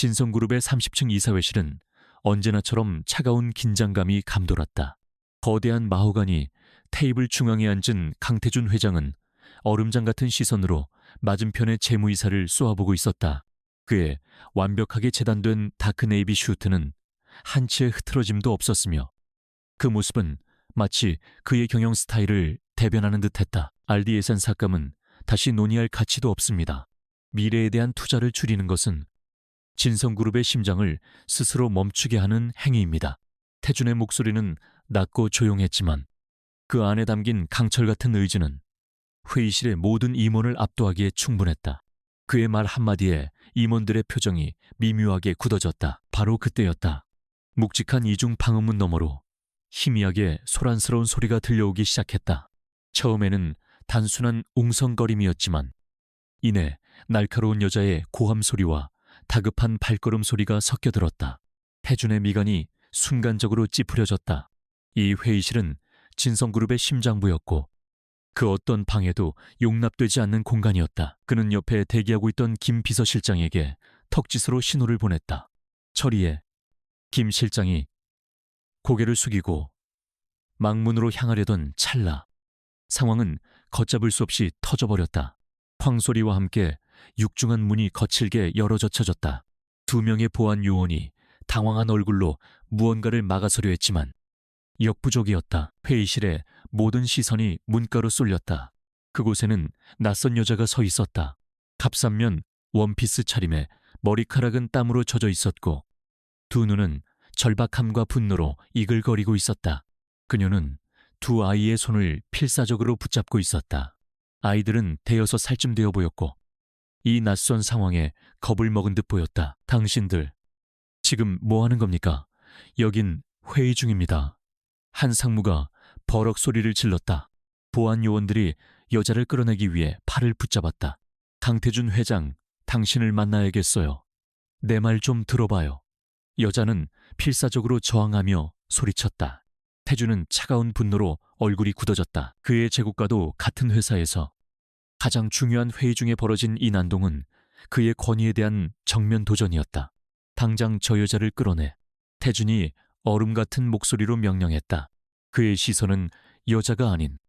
진성그룹의 30층 이사회실은 언제나처럼 차가운 긴장감이 감돌았다. 거대한 마호가니 테이블 중앙에 앉은 강태준 회장은 얼음장 같은 시선으로 맞은편의 재무이사를 쏘아보고 있었다. 그의 완벽하게 재단된 다크네이비 슈트는 한치의 흐트러짐도 없었으며 그 모습은 마치 그의 경영 스타일을 대변하는 듯했다. 알디 예산 삭감은 다시 논의할 가치도 없습니다. 미래에 대한 투자를 줄이는 것은 진성그룹의 심장을 스스로 멈추게 하는 행위입니다. 태준의 목소리는 낮고 조용했지만 그 안에 담긴 강철 같은 의지는 회의실의 모든 임원을 압도하기에 충분했다. 그의 말 한마디에 임원들의 표정이 미묘하게 굳어졌다. 바로 그때였다. 묵직한 이중 방음문 너머로 희미하게 소란스러운 소리가 들려오기 시작했다. 처음에는 단순한 웅성거림이었지만 이내 날카로운 여자의 고함 소리와 다급한 발걸음 소리가 섞여들었다. 태준의 미간이 순간적으로 찌푸려졌다. 이 회의실은 진성그룹의 심장부였고 그 어떤 방해도 용납되지 않는 공간이었다. 그는 옆에 대기하고 있던 김 비서실장에게 턱짓으로 신호를 보냈다. 처리해. 김 실장이 고개를 숙이고 망문으로 향하려던 찰나 상황은 걷잡을 수 없이 터져버렸다. 황소리와 함께 육중한 문이 거칠게 열어 젖혀졌다. 2명의 보안 요원이 당황한 얼굴로 무언가를 막아서려 했지만 역부족이었다. 회의실의 모든 시선이 문가로 쏠렸다. 그곳에는 낯선 여자가 서 있었다. 갑산면 원피스 차림에 머리카락은 땀으로 젖어 있었고 두 눈은 절박함과 분노로 이글거리고 있었다. 그녀는 2 아이의 손을 필사적으로 붙잡고 있었다. 아이들은 대여섯 살쯤 되어 보였고 이 낯선 상황에 겁을 먹은 듯 보였다. 당신들 지금 뭐 하는 겁니까? 여긴 회의 중입니다. 한 상무가 버럭 소리를 질렀다. 보안 요원들이 여자를 끌어내기 위해 팔을 붙잡았다. 강태준 회장, 당신을 만나야겠어요. 내 말 좀 들어봐요. 여자는 필사적으로 저항하며 소리쳤다. 태준은 차가운 분노로 얼굴이 굳어졌다. 그의 제국과도 같은 회사에서 가장 중요한 회의 중에 벌어진 이 난동은 그의 권위에 대한 정면 도전이었다. 당장 저 여자를 끌어내. 태준이 얼음 같은 목소리로 명령했다. 그의 시선은 여자가 아닌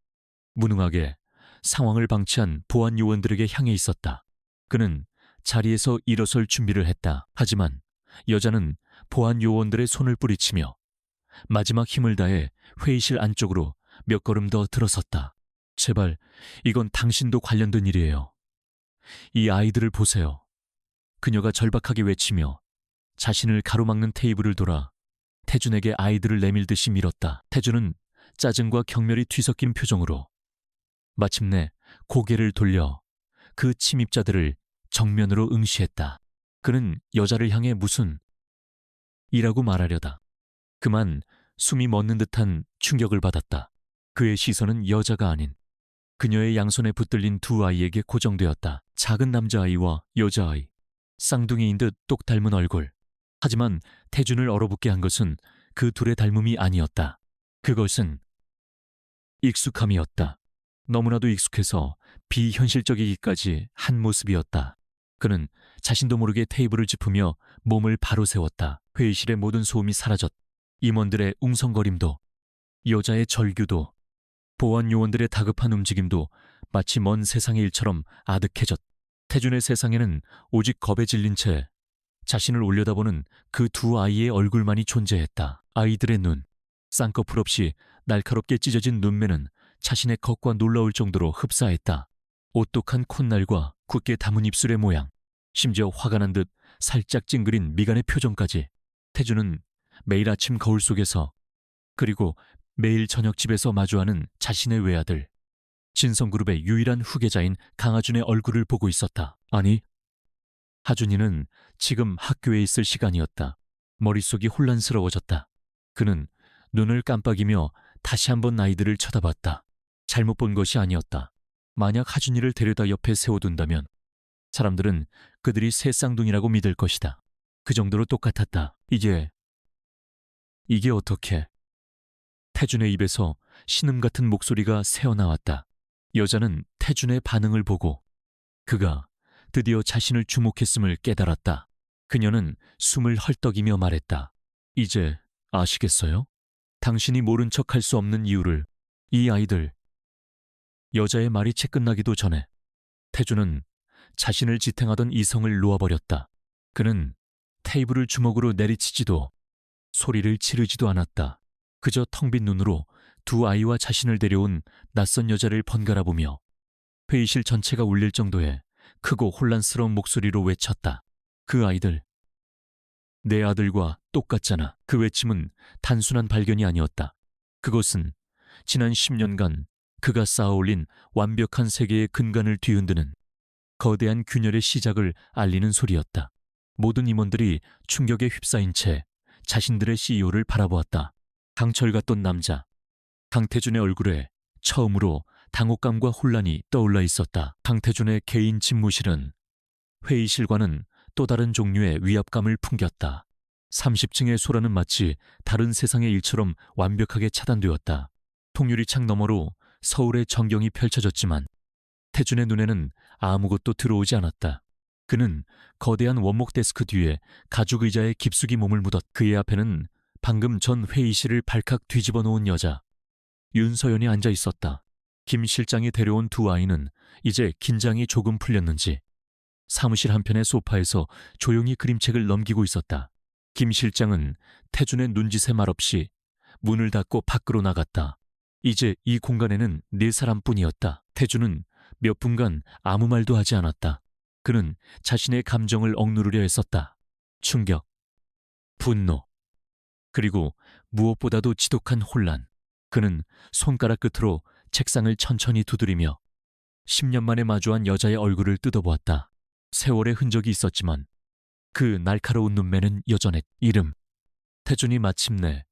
무능하게 상황을 방치한 보안 요원들에게 향해 있었다. 그는 자리에서 일어설 준비를 했다. 하지만 여자는 보안 요원들의 손을 뿌리치며 마지막 힘을 다해 회의실 안쪽으로 몇 걸음 더 들어섰다. 제발, 이건 당신도 관련된 일이에요. 이 아이들을 보세요. 그녀가 절박하게 외치며 자신을 가로막는 테이블을 돌아 태준에게 아이들을 내밀듯이 밀었다. 태준은 짜증과 경멸이 뒤섞인 표정으로 마침내 고개를 돌려 그 침입자들을 정면으로 응시했다. 그는 여자를 향해 무슨 이라고 말하려다 그만 숨이 멎는 듯한 충격을 받았다. 그의 시선은 여자가 아닌 그녀의 양손에 붙들린 2 아이에게 고정되었다. 작은 남자아이와 여자아이, 쌍둥이인 듯 똑 닮은 얼굴. 하지만 태준을 얼어붙게 한 것은 그 둘의 닮음이 아니었다. 그것은 익숙함이었다. 너무나도 익숙해서 비현실적이기까지 한 모습이었다. 그는 자신도 모르게 테이블을 짚으며 몸을 바로 세웠다. 회의실의 모든 소음이 사라졌. 임원들의 웅성거림도, 여자의 절규도, 보안 요원들의 다급한 움직임도 마치 먼 세상의 일처럼 아득해졌. 태준의 세상에는 오직 겁에 질린 채 자신을 올려다보는 그 2 아이의 얼굴만이 존재했다. 아이들의 눈, 쌍꺼풀 없이 날카롭게 찢어진 눈매는 자신의 겉과 놀라울 정도로 흡사했다. 오똑한 콧날과 굳게 담은 입술의 모양, 심지어 화가 난 듯 살짝 찡그린 미간의 표정까지. 태준은 매일 아침 거울 속에서 그리고 매일 저녁 집에서 마주하는 자신의 외아들, 진성그룹의 유일한 후계자인 강하준의 얼굴을 보고 있었다. 아니, 하준이는 지금 학교에 있을 시간이었다. 머릿속이 혼란스러워졌다. 그는 눈을 깜빡이며 다시 한번 아이들을 쳐다봤다. 잘못 본 것이 아니었다. 만약 하준이를 데려다 옆에 세워둔다면 사람들은 그들이 새 쌍둥이라고 믿을 것이다. 그 정도로 똑같았다. 이게 어떻게... 태준의 입에서 신음 같은 목소리가 새어나왔다. 여자는 태준의 반응을 보고 그가 드디어 자신을 주목했음을 깨달았다. 그녀는 숨을 헐떡이며 말했다. 이제 아시겠어요? 당신이 모른 척할 수 없는 이유를. 이 아이들. 여자의 말이 채 끝나기도 전에 태주는 자신을 지탱하던 이성을 놓아버렸다. 그는 테이블을 주먹으로 내리치지도 소리를 지르지도 않았다. 그저 텅 빈 눈으로 두 아이와 자신을 데려온 낯선 여자를 번갈아 보며 회의실 전체가 울릴 정도의 크고 혼란스러운 목소리로 외쳤다. 그 아이들. 내 아들과 똑같잖아. 그 외침은 단순한 발견이 아니었다. 그것은 지난 10년간 그가 쌓아올린 완벽한 세계의 근간을 뒤흔드는 거대한 균열의 시작을 알리는 소리였다. 모든 임원들이 충격에 휩싸인 채 자신들의 CEO를 바라보았다. 강철 같던 남자. 강태준의 얼굴에 처음으로 당혹감과 혼란이 떠올라 있었다. 강태준의 개인 집무실은 회의실과는 또 다른 종류의 위압감을 풍겼다. 30층의 소라는 마치 다른 세상의 일처럼 완벽하게 차단되었다. 통유리창 너머로 서울의 전경이 펼쳐졌지만 태준의 눈에는 아무것도 들어오지 않았다. 그는 거대한 원목 데스크 뒤에 가죽 의자에 깊숙이 몸을 묻었. 그의 앞에는 방금 전 회의실을 발칵 뒤집어 놓은 여자 윤서연이 앉아 있었다. 김 실장이 데려온 두 아이는 이제 긴장이 조금 풀렸는지 사무실 한편의 소파에서 조용히 그림책을 넘기고 있었다. 김 실장은 태준의 눈짓에 말없이 문을 닫고 밖으로 나갔다. 이제 이 공간에는 네 사람뿐이었다. 태준은 몇 분간 아무 말도 하지 않았다. 그는 자신의 감정을 억누르려 했었다. 충격, 분노, 그리고 무엇보다도 지독한 혼란. 그는 손가락 끝으로 책상을 천천히 두드리며 10년 만에 마주한 여자의 얼굴을 뜯어보았다. 세월의 흔적이 있었지만 그 날카로운 눈매는 여전했. 이름. 태준이 마침내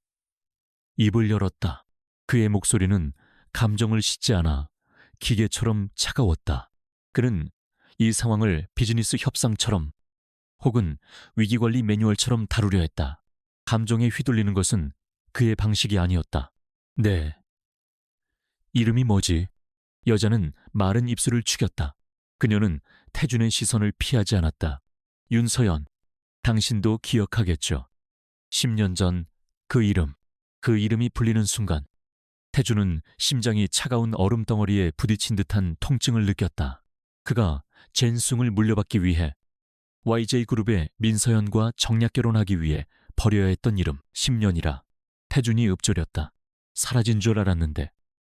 입을 열었다. 그의 목소리는 감정을 싣지 않아 기계처럼 차가웠다. 그는 이 상황을 비즈니스 협상처럼 혹은 위기관리 매뉴얼처럼 다루려 했다. 감정에 휘둘리는 것은 그의 방식이 아니었다. 네. 이름이 뭐지? 여자는 마른 입술을 축였다. 그녀는 태준의 시선을 피하지 않았다. 윤서연, 당신도 기억하겠죠. 10년 전 그 이름, 그 이름이 불리는 순간 태준은 심장이 차가운 얼음 덩어리에 부딪힌 듯한 통증을 느꼈다. 그가 젠숭을 물려받기 위해 YJ그룹의 민서연과 정략 결혼하기 위해 버려야 했던 이름 10년이라. 태준이 읊조렸다. 사라진 줄 알았는데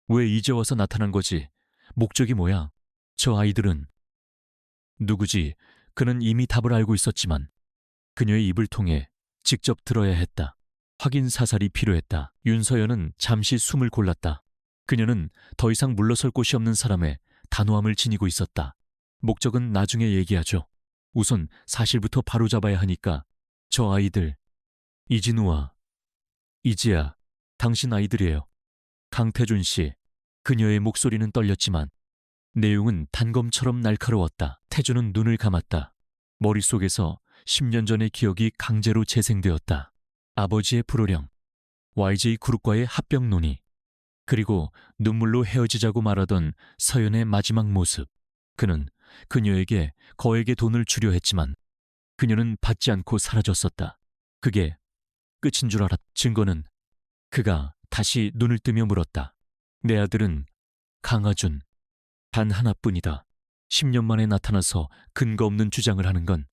왜 이제 와서 나타난 거지? 목적이 뭐야? 저 아이들은 누구지? 그는 이미 답을 알고 있었지만 그녀의 입을 통해 직접 들어야 했다. 확인 사살이 필요했다. 윤서연은 잠시 숨을 골랐다. 그녀는 더 이상 물러설 곳이 없는 사람의 단호함을 지니고 있었다. 목적은 나중에 얘기하죠. 우선 사실부터 바로잡아야 하니까. 저 아이들, 이진우와 이지아, 당신 아이들이에요. 강태준 씨. 그녀의 목소리는 떨렸지만 내용은 단검처럼 날카로웠다. 태준은 눈을 감았다. 머릿속에서 10년 전의 기억이 강제로 재생되었다. 아버지의 불호령, YJ그룹과의 합병 논의, 그리고 눈물로 헤어지자고 말하던 서연의 마지막 모습. 그는 그녀에게 거액의 돈을 주려 했지만 그녀는 받지 않고 사라졌었다. 그게 끝인 줄 알았. 증거는? 그가 다시 눈을 뜨며 물었다. 내 아들은 강하준, 단 하나뿐이다. 10년 만에 나타나서 근거 없는 주장을 하는 건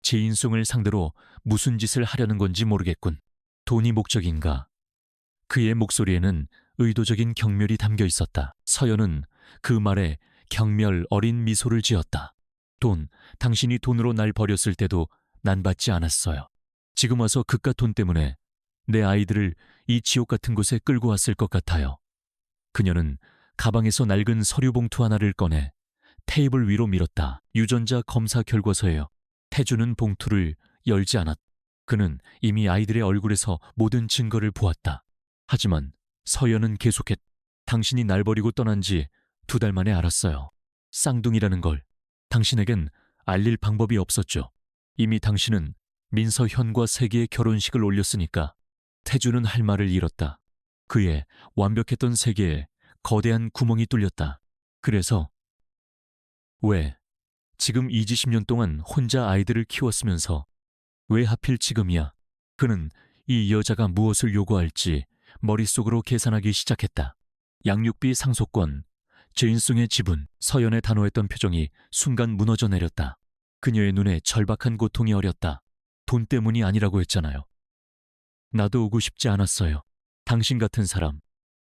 제 인성을 상대로 무슨 짓을 하려는 건지 모르겠군. 돈이 목적인가? 그의 목소리에는 의도적인 경멸이 담겨 있었다. 서연은 그 말에 경멸 어린 미소를 지었다. 돈, 당신이 돈으로 날 버렸을 때도 난 받지 않았어요. 지금 와서 그깟 돈 때문에 내 아이들을 이 지옥 같은 곳에 끌고 왔을 것 같아요. 그녀는 가방에서 낡은 서류 봉투 하나를 꺼내 테이블 위로 밀었다. 유전자 검사 결과서예요. 태준은 봉투를 열지 않았다. 그는 이미 아이들의 얼굴에서 모든 증거를 보았다. 하지만 서연은 계속했다. 당신이 날 버리고 떠난 지 2달 만에 알았어요. 쌍둥이라는 걸 당신에겐 알릴 방법이 없었죠. 이미 당신은 민서현과 세계의 결혼식을 올렸으니까. 태준은 할 말을 잃었다. 그의 완벽했던 세계에 거대한 구멍이 뚫렸다. 그래서 왜 지금 20년 동안 혼자 아이들을 키웠으면서 왜 하필 지금이야? 그는 이 여자가 무엇을 요구할지 머릿속으로 계산하기 시작했다. 양육비 상속권, 제인숭의 지분, 서연의 단호했던 표정이 순간 무너져 내렸다. 그녀의 눈에 절박한 고통이 어렸다. 돈 때문이 아니라고 했잖아요. 나도 오고 싶지 않았어요. 당신 같은 사람,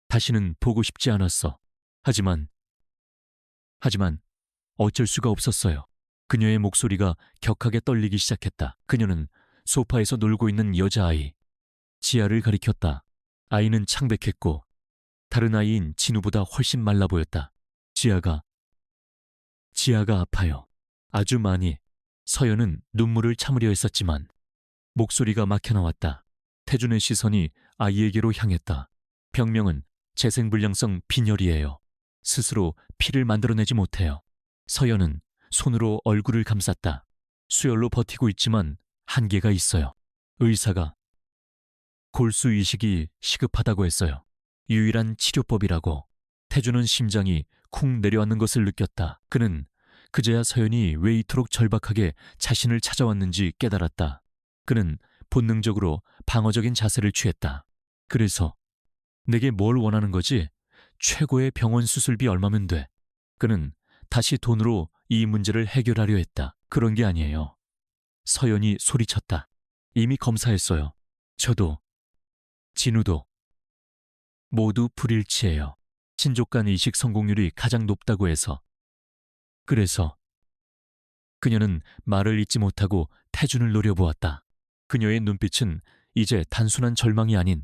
다시는 보고 싶지 않았어. 하지만 어쩔 수가 없었어요. 그녀의 목소리가 격하게 떨리기 시작했다. 그녀는 소파에서 놀고 있는 여자아이, 지아를 가리켰다. 아이는 창백했고 다른 아이인 진우보다 훨씬 말라 보였다. 지아가 아파요. 아주 많이. 서연은 눈물을 참으려 했었지만 목소리가 막혀나왔다. 태준의 시선이 아이에게로 향했다. 병명은 재생불량성 빈혈이에요. 스스로 피를 만들어내지 못해요. 서연은 손으로 얼굴을 감쌌다. 수혈로 버티고 있지만 한계가 있어요. 의사가 골수 이식이 시급하다고 했어요. 유일한 치료법이라고. 태준은 심장이 쿵 내려앉는 것을 느꼈다. 그는 그제야 서연이 왜 이토록 절박하게 자신을 찾아왔는지 깨달았다. 그는 본능적으로 방어적인 자세를 취했다. 그래서 내게 뭘 원하는 거지? 최고의 병원 수술비 얼마면 돼? 그는 다시 돈으로 이 문제를 해결하려 했다. 그런 게 아니에요. 서연이 소리쳤다. 이미 검사했어요. 저도, 진우도. 모두 불일치예요. 친족 간 이식 성공률이 가장 높다고 해서. 그래서 그녀는 말을 잇지 못하고 태준을 노려보았다. 그녀의 눈빛은 이제 단순한 절망이 아닌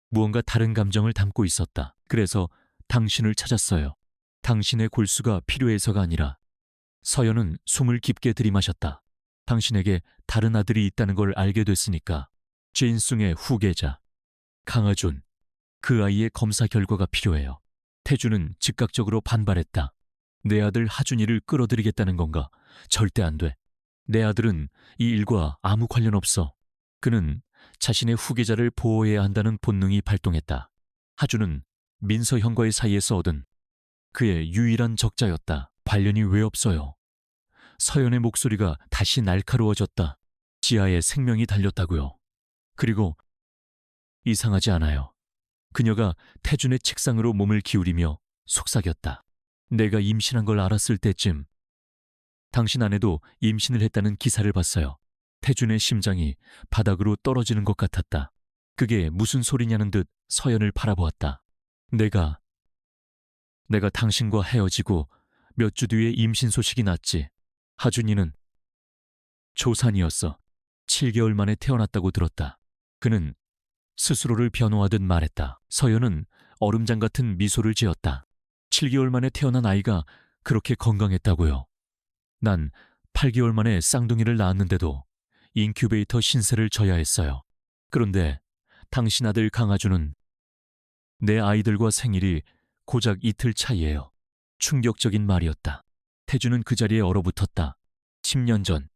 무언가 다른 감정을 담고 있었다. 그래서 당신을 찾았어요. 당신의 골수가 필요해서가 아니라. 서연은 숨을 깊게 들이마셨다. 당신에게 다른 아들이 있다는 걸 알게 됐으니까. 제인숭의 후계자 강하준, 그 아이의 검사 결과가 필요해요. 태준은 즉각적으로 반발했다. 내 아들 하준이를 끌어들이겠다는 건가? 절대 안 돼. 내 아들은 이 일과 아무 관련 없어. 그는 자신의 후계자를 보호해야 한다는 본능이 발동했다. 하준은 민서형과의 사이에서 얻은 그의 유일한 적자였다. 관련이 왜 없어요? 서연의 목소리가 다시 날카로워졌다. 지아의 생명이 달렸다고요. 그리고 이상하지 않아요. 그녀가 태준의 책상으로 몸을 기울이며 속삭였다. 내가 임신한 걸 알았을 때쯤 당신 아내도 임신을 했다는 기사를 봤어요. 태준의 심장이 바닥으로 떨어지는 것 같았다. 그게 무슨 소리냐는 듯 서연을 바라보았다. 내가 당신과 헤어지고 몇 주 뒤에 임신 소식이 났지. 하준이는 조산이었어. 7개월 만에 태어났다고 들었다. 그는 스스로를 변호하듯 말했다. 서연은 얼음장 같은 미소를 지었다. 7개월 만에 태어난 아이가 그렇게 건강했다고요. 난 8개월 만에 쌍둥이를 낳았는데도 인큐베이터 신세를 져야 했어요. 그런데 당신 아들 강아주는 내 아이들과 생일이 고작 이틀 차이예요. 충격적인 말이었다. 태주는 그 자리에 얼어붙었다. 10년 전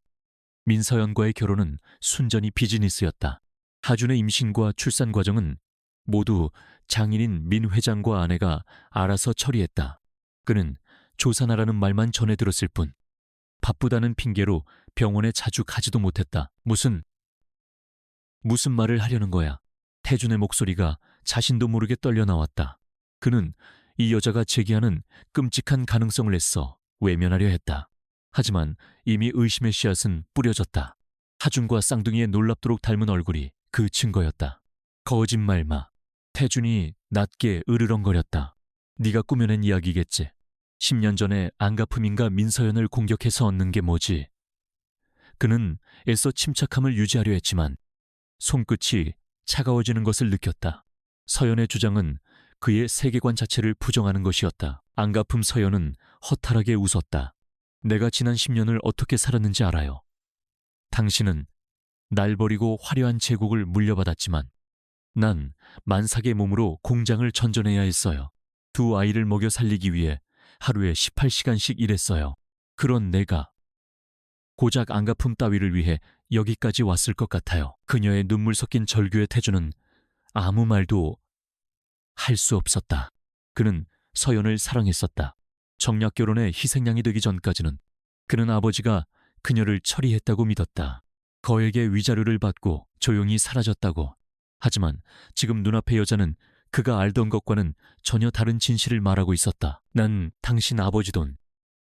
민서연과의 결혼은 순전히 비즈니스였다. 하준의 임신과 출산 과정은 모두 장인인 민 회장과 아내가 알아서 처리했다. 그는 조산하라는 말만 전해 들었을 뿐 바쁘다는 핑계로 병원에 자주 가지도 못했다. 무슨 말을 하려는 거야? 태준의 목소리가 자신도 모르게 떨려 나왔다. 그는 이 여자가 제기하는 끔찍한 가능성을 애써 외면하려 했다. 하지만 이미 의심의 씨앗은 뿌려졌다. 하준과 쌍둥이의 놀랍도록 닮은 얼굴이 그 증거였다. 거짓말 마. 태준이 낮게 으르렁거렸다. 네가 꾸며낸 이야기겠지. 10년 전에 안가품인가 민서연을 공격해서 얻는 게 뭐지? 그는 애써 침착함을 유지하려 했지만 손끝이 차가워지는 것을 느꼈다. 서연의 주장은 그의 세계관 자체를 부정하는 것이었다. 안가품 서연은 허탈하게 웃었다. 내가 지난 10년을 어떻게 살았는지 알아요. 당신은 날 버리고 화려한 제국을 물려받았지만 난 만삭의 몸으로 공장을 전전해야 했어요. 두 아이를 먹여 살리기 위해 하루에 18시간씩 일했어요. 그런 내가 고작 안가품 따위를 위해 여기까지 왔을 것 같아요. 그녀의 눈물 섞인 절규에 태주는 아무 말도 할 수 없었다. 그는 서연을 사랑했었다. 정략 결혼의 희생양이 되기 전까지는 그는 아버지가 그녀를 처리했다고 믿었다. 거액의 위자료를 받고 조용히 사라졌다고. 하지만 지금 눈앞의 여자는 그가 알던 것과는 전혀 다른 진실을 말하고 있었다. 난 당신 아버지 돈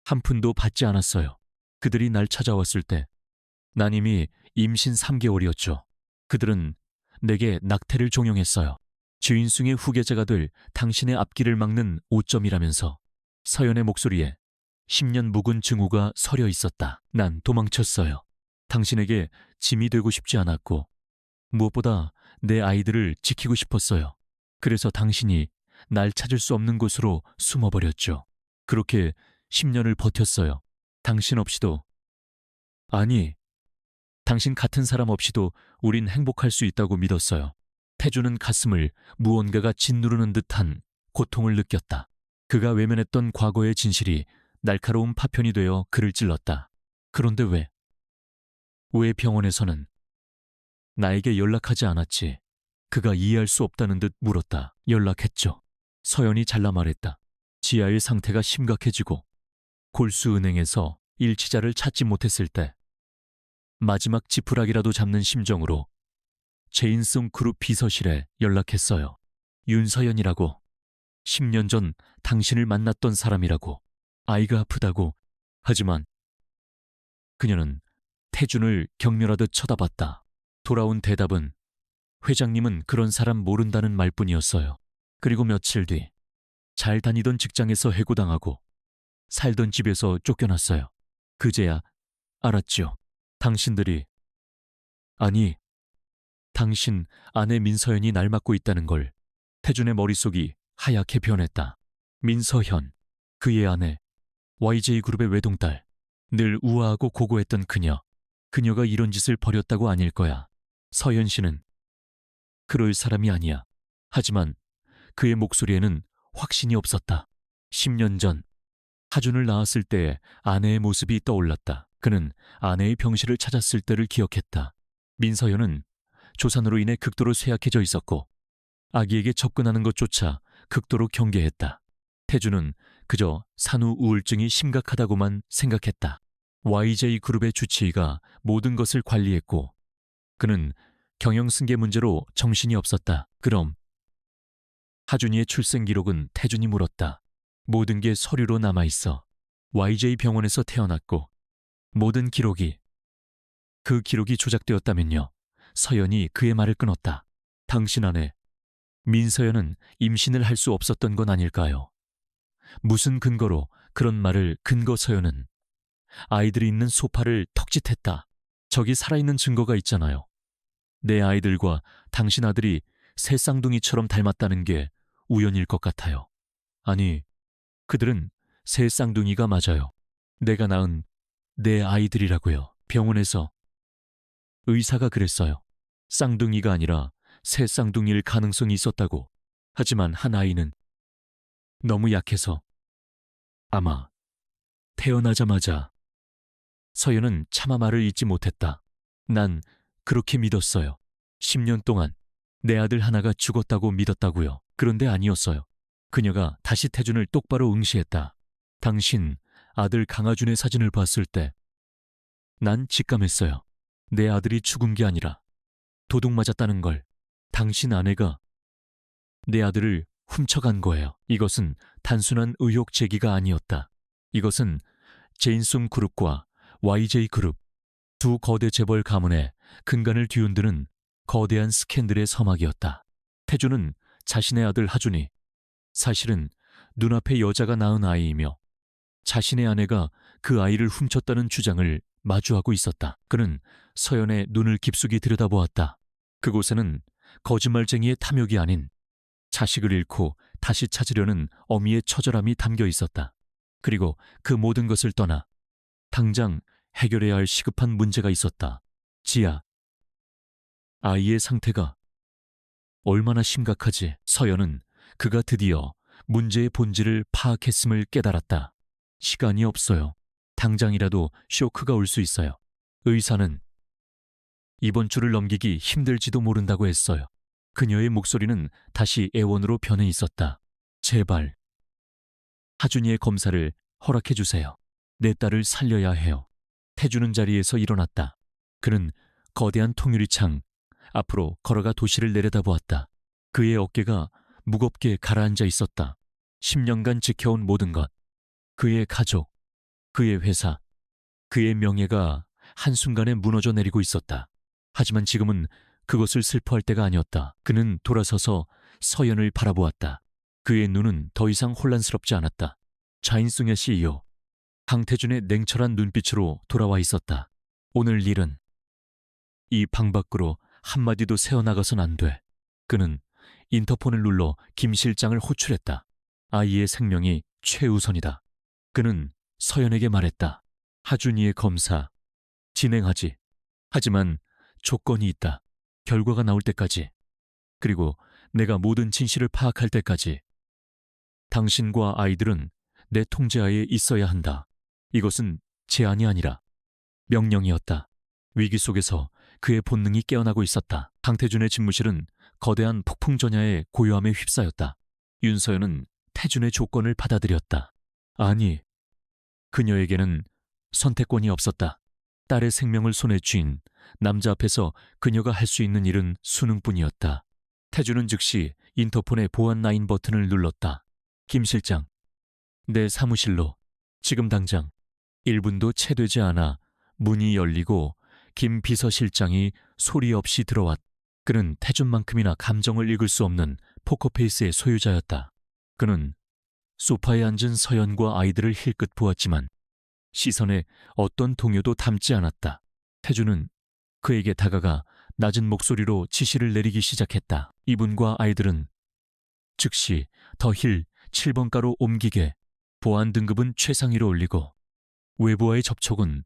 한 푼도 받지 않았어요. 그들이 날 찾아왔을 때 난 이미 임신 3개월이었죠. 그들은 내게 낙태를 종용했어요. 주인숭의 후계자가 될 당신의 앞길을 막는 오점이라면서. 서연의 목소리에 10년 묵은 증오가 서려 있었다. 난 도망쳤어요. 당신에게 짐이 되고 싶지 않았고 무엇보다 내 아이들을 지키고 싶었어요. 그래서 당신이 날 찾을 수 없는 곳으로 숨어버렸죠. 그렇게 10년을 버텼어요. 당신 없이도, 아니, 당신 같은 사람 없이도 우린 행복할 수 있다고 믿었어요. 태주는 가슴을 무언가가 짓누르는 듯한 고통을 느꼈다. 그가 외면했던 과거의 진실이 날카로운 파편이 되어 그를 찔렀다. 그런데 왜 병원에서는 나에게 연락하지 않았지? 그가 이해할 수 없다는 듯 물었다. 연락했죠. 서연이 잘라 말했다. 지아의 상태가 심각해지고 골수은행에서 일치자를 찾지 못했을 때 마지막 지푸라기라도 잡는 심정으로 제인송 그룹 비서실에 연락했어요. 윤서연이라고. 10년 전 당신을 만났던 사람이라고. 아이가 아프다고. 하지만 그녀는 태준을 격렬하듯 쳐다봤다. 돌아온 대답은 회장님은 그런 사람 모른다는 말뿐이었어요. 그리고 며칠 뒤 잘 다니던 직장에서 해고당하고 살던 집에서 쫓겨났어요. 그제야 알았죠. 당신들이, 아니, 당신 아내 민서연이 날 맡고 있다는 걸. 태준의 머릿속이 하얗게 변했다. 민서현, 그의 아내, YJ그룹의 외동딸, 늘 우아하고 고고했던 그녀가 이런 짓을 벌였다고 아닐 거야. 서현 씨는 그럴 사람이 아니야. 하지만 그의 목소리에는 확신이 없었다. 10년 전 하준을 낳았을 때의 아내의 모습이 떠올랐다. 그는 아내의 병실을 찾았을 때를 기억했다. 민서연은 조산으로 인해 극도로 쇠약해져 있었고 아기에게 접근하는 것조차 극도로 경계했다. 태주는 그저 산후 우울증이 심각하다고만 생각했다. YJ그룹의 주치의가 모든 것을 관리했고 그는 경영승계 문제로 정신이 없었다. 그럼 하준이의 출생 기록은? 태준이 물었다. 모든 게 서류로 남아있어. YJ 병원에서 태어났고 모든 기록이. 그 기록이 조작되었다면요. 서연이 그의 말을 끊었다. 당신 아내 민서연은 임신을 할 수 없었던 건 아닐까요? 무슨 근거로 그런 말을? 서연은 아이들이 있는 소파를 턱짓했다. 저기 살아있는 증거가 있잖아요. 내 아이들과 당신 아들이 새 쌍둥이처럼 닮았다는 게 우연일 것 같아요. 아니, 그들은 새 쌍둥이가 맞아요. 내가 낳은 내 아이들이라고요. 병원에서 의사가 그랬어요. 쌍둥이가 아니라 새 쌍둥이일 가능성이 있었다고. 하지만 한 아이는 너무 약해서 아마 태어나자마자. 서연은 차마 말을 잇지 못했다. 난 그렇게 믿었어요. 10년 동안 내 아들 하나가 죽었다고 믿었다고요. 그런데 아니었어요. 그녀가 다시 태준을 똑바로 응시했다. 당신 아들 강하준의 사진을 봤을 때 난 직감했어요. 내 아들이 죽은 게 아니라 도둑 맞았다는 걸. 당신 아내가 내 아들을 훔쳐간 거예요. 이것은 단순한 의혹 제기가 아니었다. 이것은 제인송 그룹과 YJ 그룹, 두 거대 재벌 가문의 근간을 뒤흔드는 거대한 스캔들의 서막이었다. 태주는 자신의 아들 하준이 사실은 눈앞의 여자가 낳은 아이이며 자신의 아내가 그 아이를 훔쳤다는 주장을 마주하고 있었다. 그는 서연의 눈을 깊숙이 들여다보았다. 그곳에는 거짓말쟁이의 탐욕이 아닌 자식을 잃고 다시 찾으려는 어미의 처절함이 담겨 있었다. 그리고 그 모든 것을 떠나 당장 해결해야 할 시급한 문제가 있었다. 지아, 아이의 상태가 얼마나 심각하지? 서연은 그가 드디어 문제의 본질을 파악했음을 깨달았다. 시간이 없어요. 당장이라도 쇼크가 올 수 있어요. 의사는 이번 주를 넘기기 힘들지도 모른다고 했어요. 그녀의 목소리는 다시 애원으로 변해 있었다. 제발 하준이의 검사를 허락해 주세요. 내 딸을 살려야 해요. 태주는 자리에서 일어났다. 그는 거대한 통유리창 앞으로 걸어가 도시를 내려다보았다. 그의 어깨가 무겁게 가라앉아 있었다. 10년간 지켜온 모든 것, 그의 가족, 그의 회사, 그의 명예가 한순간에 무너져 내리고 있었다. 하지만 지금은 그것을 슬퍼할 때가 아니었다. 그는 돌아서서 서연을 바라보았다. 그의 눈은 더 이상 혼란스럽지 않았다. 자인숭의 CEO, 강태준의 냉철한 눈빛으로 돌아와 있었다. 오늘 일은 이 방 밖으로 한마디도 새어나가선 안 돼. 그는 인터폰을 눌러 김 실장을 호출했다. 아이의 생명이 최우선이다. 그는 서연에게 말했다. 하준이의 검사 진행하지. 하지만 조건이 있다. 결과가 나올 때까지. 그리고 내가 모든 진실을 파악할 때까지. 당신과 아이들은 내 통제하에 있어야 한다. 이것은 제안이 아니라 명령이었다. 위기 속에서 그의 본능이 깨어나고 있었다. 강태준의 집무실은 거대한 폭풍 전야의 고요함에 휩싸였다. 윤서연은 태준의 조건을 받아들였다. 아니, 그녀에게는 선택권이 없었다. 딸의 생명을 손에 쥔 남자 앞에서 그녀가 할 수 있는 일은 수능뿐이었다. 태준은 즉시 인터폰의 보안 라인 버튼을 눌렀다. 김 실장, 내 사무실로 지금 당장. 1분도 채 되지 않아 문이 열리고 김 비서실장이 소리 없이 들어왔다. 그는 태준만큼이나 감정을 읽을 수 없는 포커페이스의 소유자였다. 그는 소파에 앉은 서연과 아이들을 힐끗 보았지만 시선에 어떤 동요도 담지 않았다. 태준은 그에게 다가가 낮은 목소리로 지시를 내리기 시작했다. 이분과 아이들은 즉시 더힐 7번가로 옮기게. 보안 등급은 최상위로 올리고 외부와의 접촉은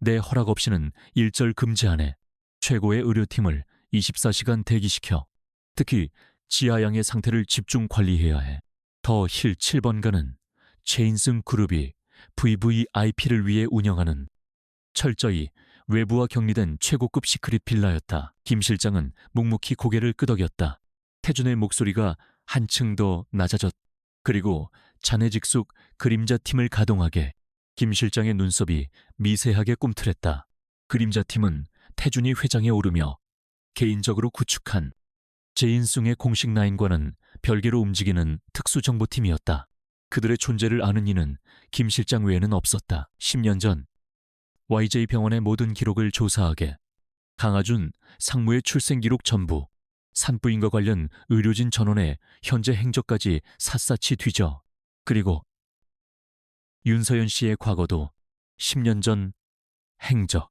내 허락 없이는 일절 금지하네. 최고의 의료팀을 24시간 대기시켜. 특히 지하양의 상태를 집중 관리해야 해. 더 힐 7번가는 최인승 그룹이 VVIP를 위해 운영하는 철저히 외부와 격리된 최고급 시크릿 빌라였다. 김 실장은 묵묵히 고개를 끄덕였다. 태준의 목소리가 한층 더 낮아졌다. 그리고 자네 직속 그림자팀을 가동하게. 김 실장의 눈썹이 미세하게 꿈틀했다. 그림자팀은 태준이 회장에 오르며 개인적으로 구축한 제인숭의 공식 라인과는 별개로 움직이는 특수정보팀이었다. 그들의 존재를 아는 이는 김 실장 외에는 없었다. 10년 전 YJ 병원의 모든 기록을 조사하게. 강하준 상무의 출생기록 전부, 산부인과 관련 의료진 전원의 현재 행적까지 샅샅이 뒤져. 그리고 윤서연 씨의 과거도 10년 전 행적,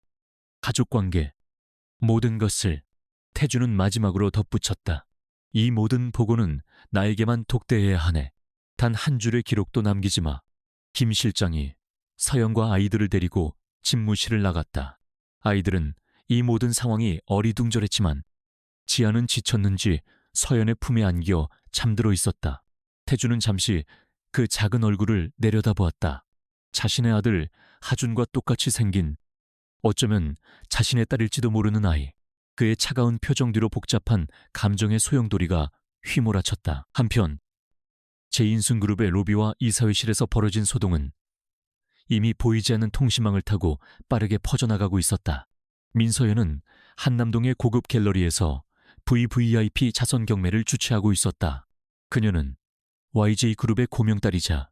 가족관계, 모든 것을 태준은 마지막으로 덧붙였다. 이 모든 보고는 나에게만 독대해야 하네. 단 한 줄의 기록도 남기지 마. 김 실장이 서연과 아이들을 데리고 집무실을 나갔다. 아이들은 이 모든 상황이 어리둥절했지만 지아는 지쳤는지 서연의 품에 안겨 잠들어 있었다. 태준은 잠시 그 작은 얼굴을 내려다보았다. 자신의 아들 하준과 똑같이 생긴, 어쩌면 자신의 딸일지도 모르는 아이. 그의 차가운 표정 뒤로 복잡한 감정의 소용돌이가 휘몰아쳤다. 한편 제인순 그룹의 로비와 이사회실에서 벌어진 소동은 이미 보이지 않는 통신망을 타고 빠르게 퍼져나가고 있었다. 민서연은 한남동의 고급 갤러리에서 VVIP 자선 경매를 주최하고 있었다. 그녀는 YJ 그룹의 고명딸이자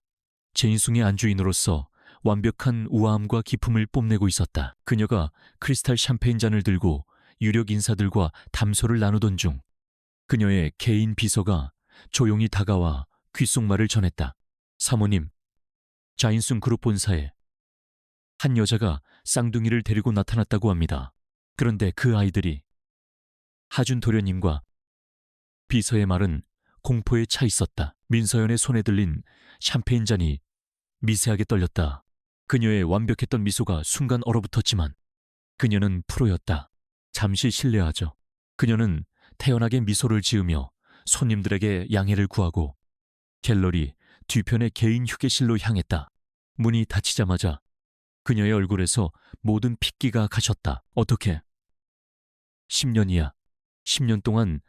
제인숭의 안주인으로서 완벽한 우아함과 기품을 뽐내고 있었다. 그녀가 크리스탈 샴페인 잔을 들고 유력 인사들과 담소를 나누던 중 그녀의 개인 비서가 조용히 다가와 귓속말을 전했다. 사모님, 자인숭 그룹 본사에 한 여자가 쌍둥이를 데리고 나타났다고 합니다. 그런데 그 아이들이 하준 도련님과 비서의 말은 공포에 차 있었다. 민서연의 손에 들린 샴페인 잔이 미세하게 떨렸다. 그녀의 완벽했던 미소가 순간 얼어붙었지만 그녀는 프로였다. 잠시 실례하죠. 그녀는 태연하게 미소를 지으며 손님들에게 양해를 구하고 갤러리 뒤편의 개인 휴게실로 향했다. 문이 닫히자마자 그녀의 얼굴에서 모든 핏기가 가셨다. 어떻게? 10년이야. 10년 동안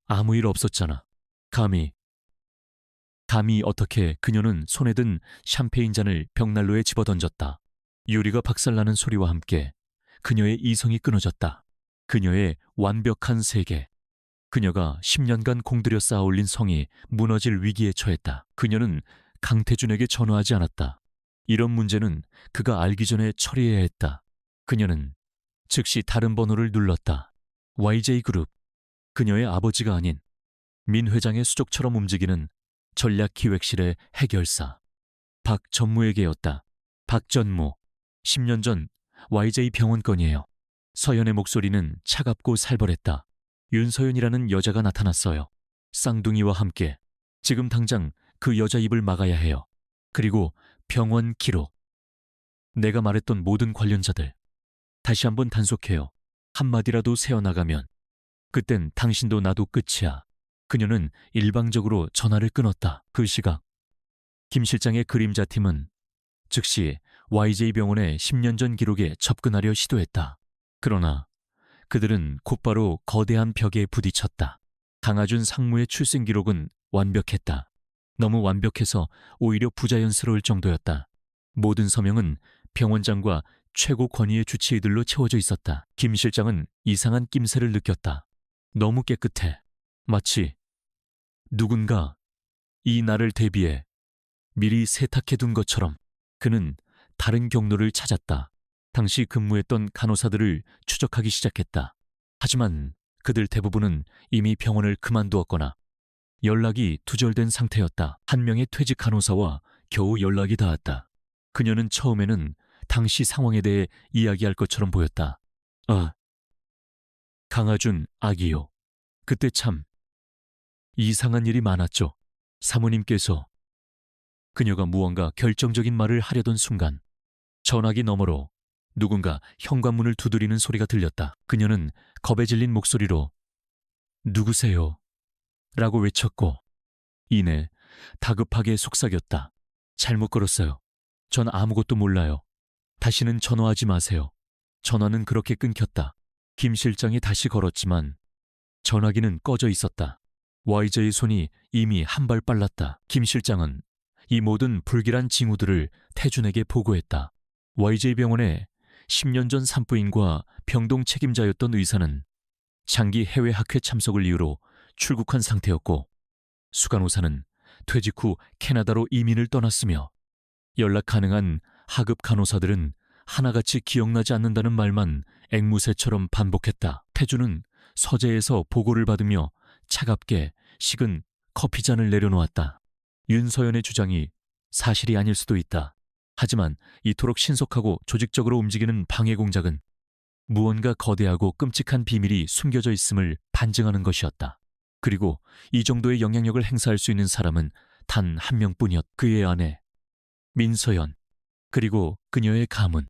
아무 일 없었잖아. 감히 어떻게. 그녀는 손에 든 샴페인 잔을 벽난로에 집어던졌다. 유리가 박살나는 소리와 함께 그녀의 이성이 끊어졌다. 그녀의 완벽한 세계. 그녀가 10년간 공들여 쌓아올린 성이 무너질 위기에 처했다. 그녀는 강태준에게 전화하지 않았다. 이런 문제는 그가 알기 전에 처리해야 했다. 그녀는 즉시 다른 번호를 눌렀다. YJ그룹. 그녀의 아버지가 아닌 민 회장의 수족처럼 움직이는 전략기획실의 해결사. 박 전무에게였다. 박 전무. 10년 전 YJ 병원 건이에요. 서연의 목소리는 차갑고 살벌했다. 윤서연이라는 여자가 나타났어요. 쌍둥이와 함께. 지금 당장 그 여자 입을 막아야 해요. 그리고 병원 기록. 내가 말했던 모든 관련자들. 다시 한번 단속해요. 한마디라도 새어나가면 그땐 당신도 나도 끝이야. 그녀는 일방적으로 전화를 끊었다. 그 시각 김 실장의 그림자팀은 즉시 YJ 병원의 10년 전 기록에 접근하려 시도했다. 그러나 그들은 곧바로 거대한 벽에 부딪혔다. 강하준 상무의 출생 기록은 완벽했다. 너무 완벽해서 오히려 부자연스러울 정도였다. 모든 서명은 병원장과 최고 권위의 주치의들로 채워져 있었다. 김 실장은 이상한 낌새를 느꼈다. 너무 깨끗해. 마치 누군가 이 날을 대비해 미리 세탁해둔 것처럼. 그는 다른 경로를 찾았다. 당시 근무했던 간호사들을 추적하기 시작했다. 하지만 그들 대부분은 이미 병원을 그만두었거나 연락이 두절된 상태였다. 한 명의 퇴직 간호사와 겨우 연락이 닿았다. 그녀는 처음에는 당시 상황에 대해 이야기할 것처럼 보였다. 강하준 아기요. 그때 참 이상한 일이 많았죠. 사모님께서. 그녀가 무언가 결정적인 말을 하려던 순간 전화기 너머로 누군가 현관문을 두드리는 소리가 들렸다. 그녀는 겁에 질린 목소리로 누구세요? 라고 외쳤고 이내 다급하게 속삭였다. 잘못 걸었어요. 전 아무것도 몰라요. 다시는 전화하지 마세요. 전화는 그렇게 끊겼다. 김 실장이 다시 걸었지만 전화기는 꺼져 있었다. YJ의 손이 이미 한 발 빨랐다. 김 실장은 이 모든 불길한 징후들을 태준에게 보고했다. YJ 병원의 10년 전 산부인과 병동 책임자였던 의사는 장기 해외 학회 참석을 이유로 출국한 상태였고 수간호사는 퇴직 후 캐나다로 이민을 떠났으며 연락 가능한 하급 간호사들은 하나같이 기억나지 않는다는 말만 앵무새처럼 반복했다. 태준은 서재에서 보고를 받으며 차갑게 식은 커피잔을 내려놓았다. 윤서연의 주장이 사실이 아닐 수도 있다. 하지만 이토록 신속하고 조직적으로 움직이는 방해 공작은 무언가 거대하고 끔찍한 비밀이 숨겨져 있음을 반증하는 것이었다. 그리고 이 정도의 영향력을 행사할 수 있는 사람은 단 한 명뿐이었다. 그의 아내 민서연, 그리고 그녀의 가문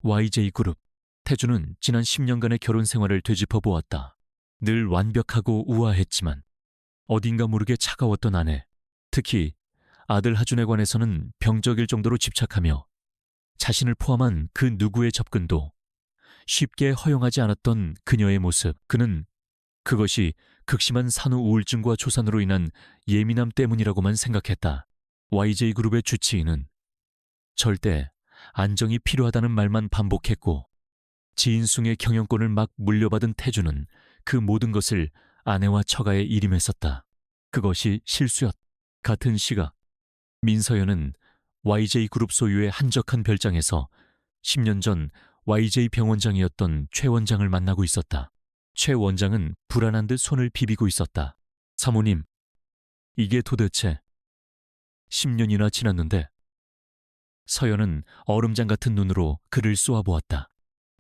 YJ그룹. 태준은 지난 10년간의 결혼 생활을 되짚어 보았다. 늘 완벽하고 우아했지만 어딘가 모르게 차가웠던 아내, 특히 아들 하준에 관해서는 병적일 정도로 집착하며 자신을 포함한 그 누구의 접근도 쉽게 허용하지 않았던 그녀의 모습. 그는 그것이 극심한 산후 우울증과 조산으로 인한 예민함 때문이라고만 생각했다. YJ그룹의 주치의는 절대 안정이 필요하다는 말만 반복했고 지인숭의 경영권을 막 물려받은 태준은 그 모든 것을 아내와 처가에 일임했었다. 그것이 실수였다. 같은 시각 민서연은 YJ그룹 소유의 한적한 별장에서 10년 전 YJ 병원장이었던 최 원장을 만나고 있었다. 최 원장은 불안한 듯 손을 비비고 있었다. 사모님, 이게 도대체 10년이나 지났는데. 서연은 얼음장 같은 눈으로 그를 쏘아보았다.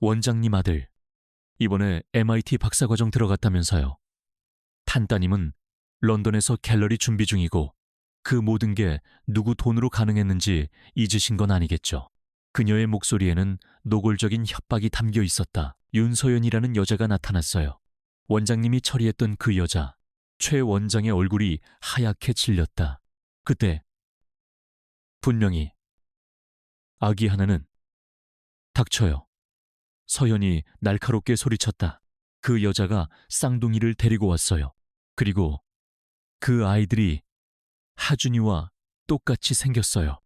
원장님 아들, 이번에 MIT 박사과정 들어갔다면서요. 탄따님은 런던에서 갤러리 준비 중이고 그 모든 게 누구 돈으로 가능했는지 잊으신 건 아니겠죠. 그녀의 목소리에는 노골적인 협박이 담겨 있었다. 윤서연이라는 여자가 나타났어요. 원장님이 처리했던 그 여자, 최 원장의 얼굴이 하얗게 질렸다. 그때 분명히 아기 하나는 닥쳐요. 서연이 날카롭게 소리쳤다. 그 여자가 쌍둥이를 데리고 왔어요. 그리고 그 아이들이 하준이와 똑같이 생겼어요.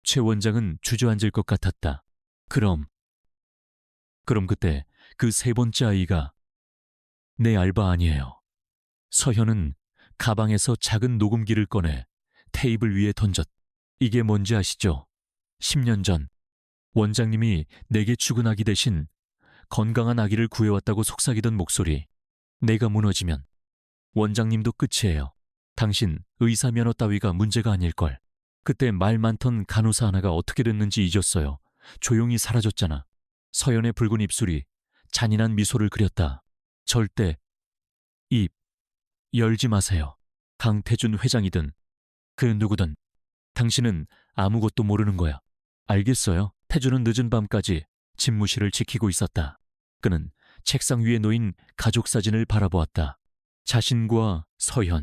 최 원장은 주저앉을 것 같았다. 그럼 그때 그 세 번째 아이가 내 알바 아니에요. 서현은 가방에서 작은 녹음기를 꺼내 테이블 위에 던졌. 이게 뭔지 아시죠? 10년 전 원장님이 내게 죽은 아기 대신 건강한 아기를 구해왔다고 속삭이던 목소리. 내가 무너지면 원장님도 끝이에요. 당신 의사 면허 따위가 문제가 아닐걸. 그때 말 많던 간호사 하나가 어떻게 됐는지 잊었어요. 조용히 사라졌잖아. 서연의 붉은 입술이 잔인한 미소를 그렸다. 절대 입 열지 마세요. 강태준 회장이든 그 누구든 당신은 아무것도 모르는 거야. 알겠어요. 태준은 늦은 밤까지 집무실을 지키고 있었다. 그는 책상 위에 놓인 가족 사진을 바라보았다. 자신과 서현,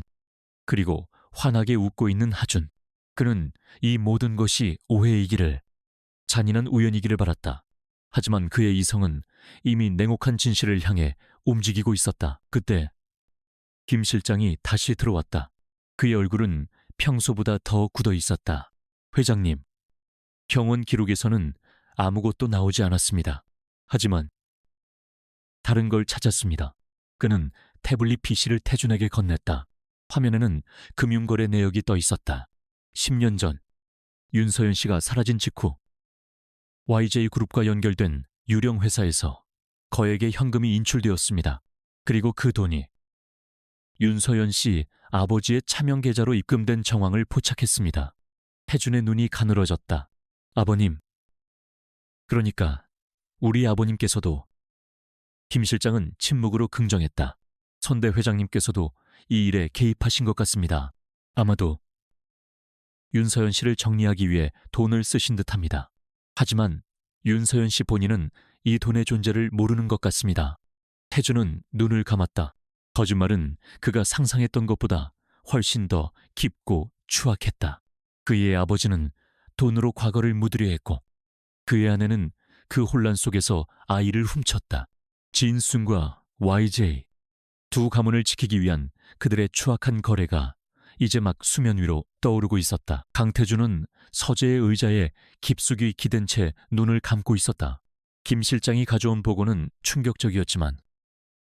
그리고 환하게 웃고 있는 하준. 그는 이 모든 것이 오해이기를, 잔인한 우연이기를 바랐다. 하지만 그의 이성은 이미 냉혹한 진실을 향해 움직이고 있었다. 그때 김 실장이 다시 들어왔다. 그의 얼굴은 평소보다 더 굳어 있었다. 회장님, 병원 기록에서는 아무것도 나오지 않았습니다. 하지만 다른 걸 찾았습니다. 그는 태블릿 PC를 태준에게 건넸다. 화면에는 금융거래 내역이 떠 있었다. 10년 전 윤서연 씨가 사라진 직후 YJ그룹과 연결된 유령 회사에서 거액의 현금이 인출되었습니다. 그리고 그 돈이 윤서연 씨 아버지의 차명 계좌로 입금된 정황을 포착했습니다. 태준의 눈이 가늘어졌다. 아버님, 그러니까 우리 아버님께서도. 김 실장은 침묵으로 긍정했다. 선대 회장님께서도 이 일에 개입하신 것 같습니다. 아마도 윤서연 씨를 정리하기 위해 돈을 쓰신 듯합니다. 하지만 윤서연 씨 본인은 이 돈의 존재를 모르는 것 같습니다. 태준은 눈을 감았다. 거짓말은 그가 상상했던 것보다 훨씬 더 깊고 추악했다. 그의 아버지는 돈으로 과거를 묻으려 했고 그의 아내는 그 혼란 속에서 아이를 훔쳤다. 진순과 YJ, 두 가문을 지키기 위한 그들의 추악한 거래가 이제 막 수면 위로 떠오르고 있었다. 강태준은 서재의 의자에 깊숙이 기댄 채 눈을 감고 있었다. 김 실장이 가져온 보고는 충격적이었지만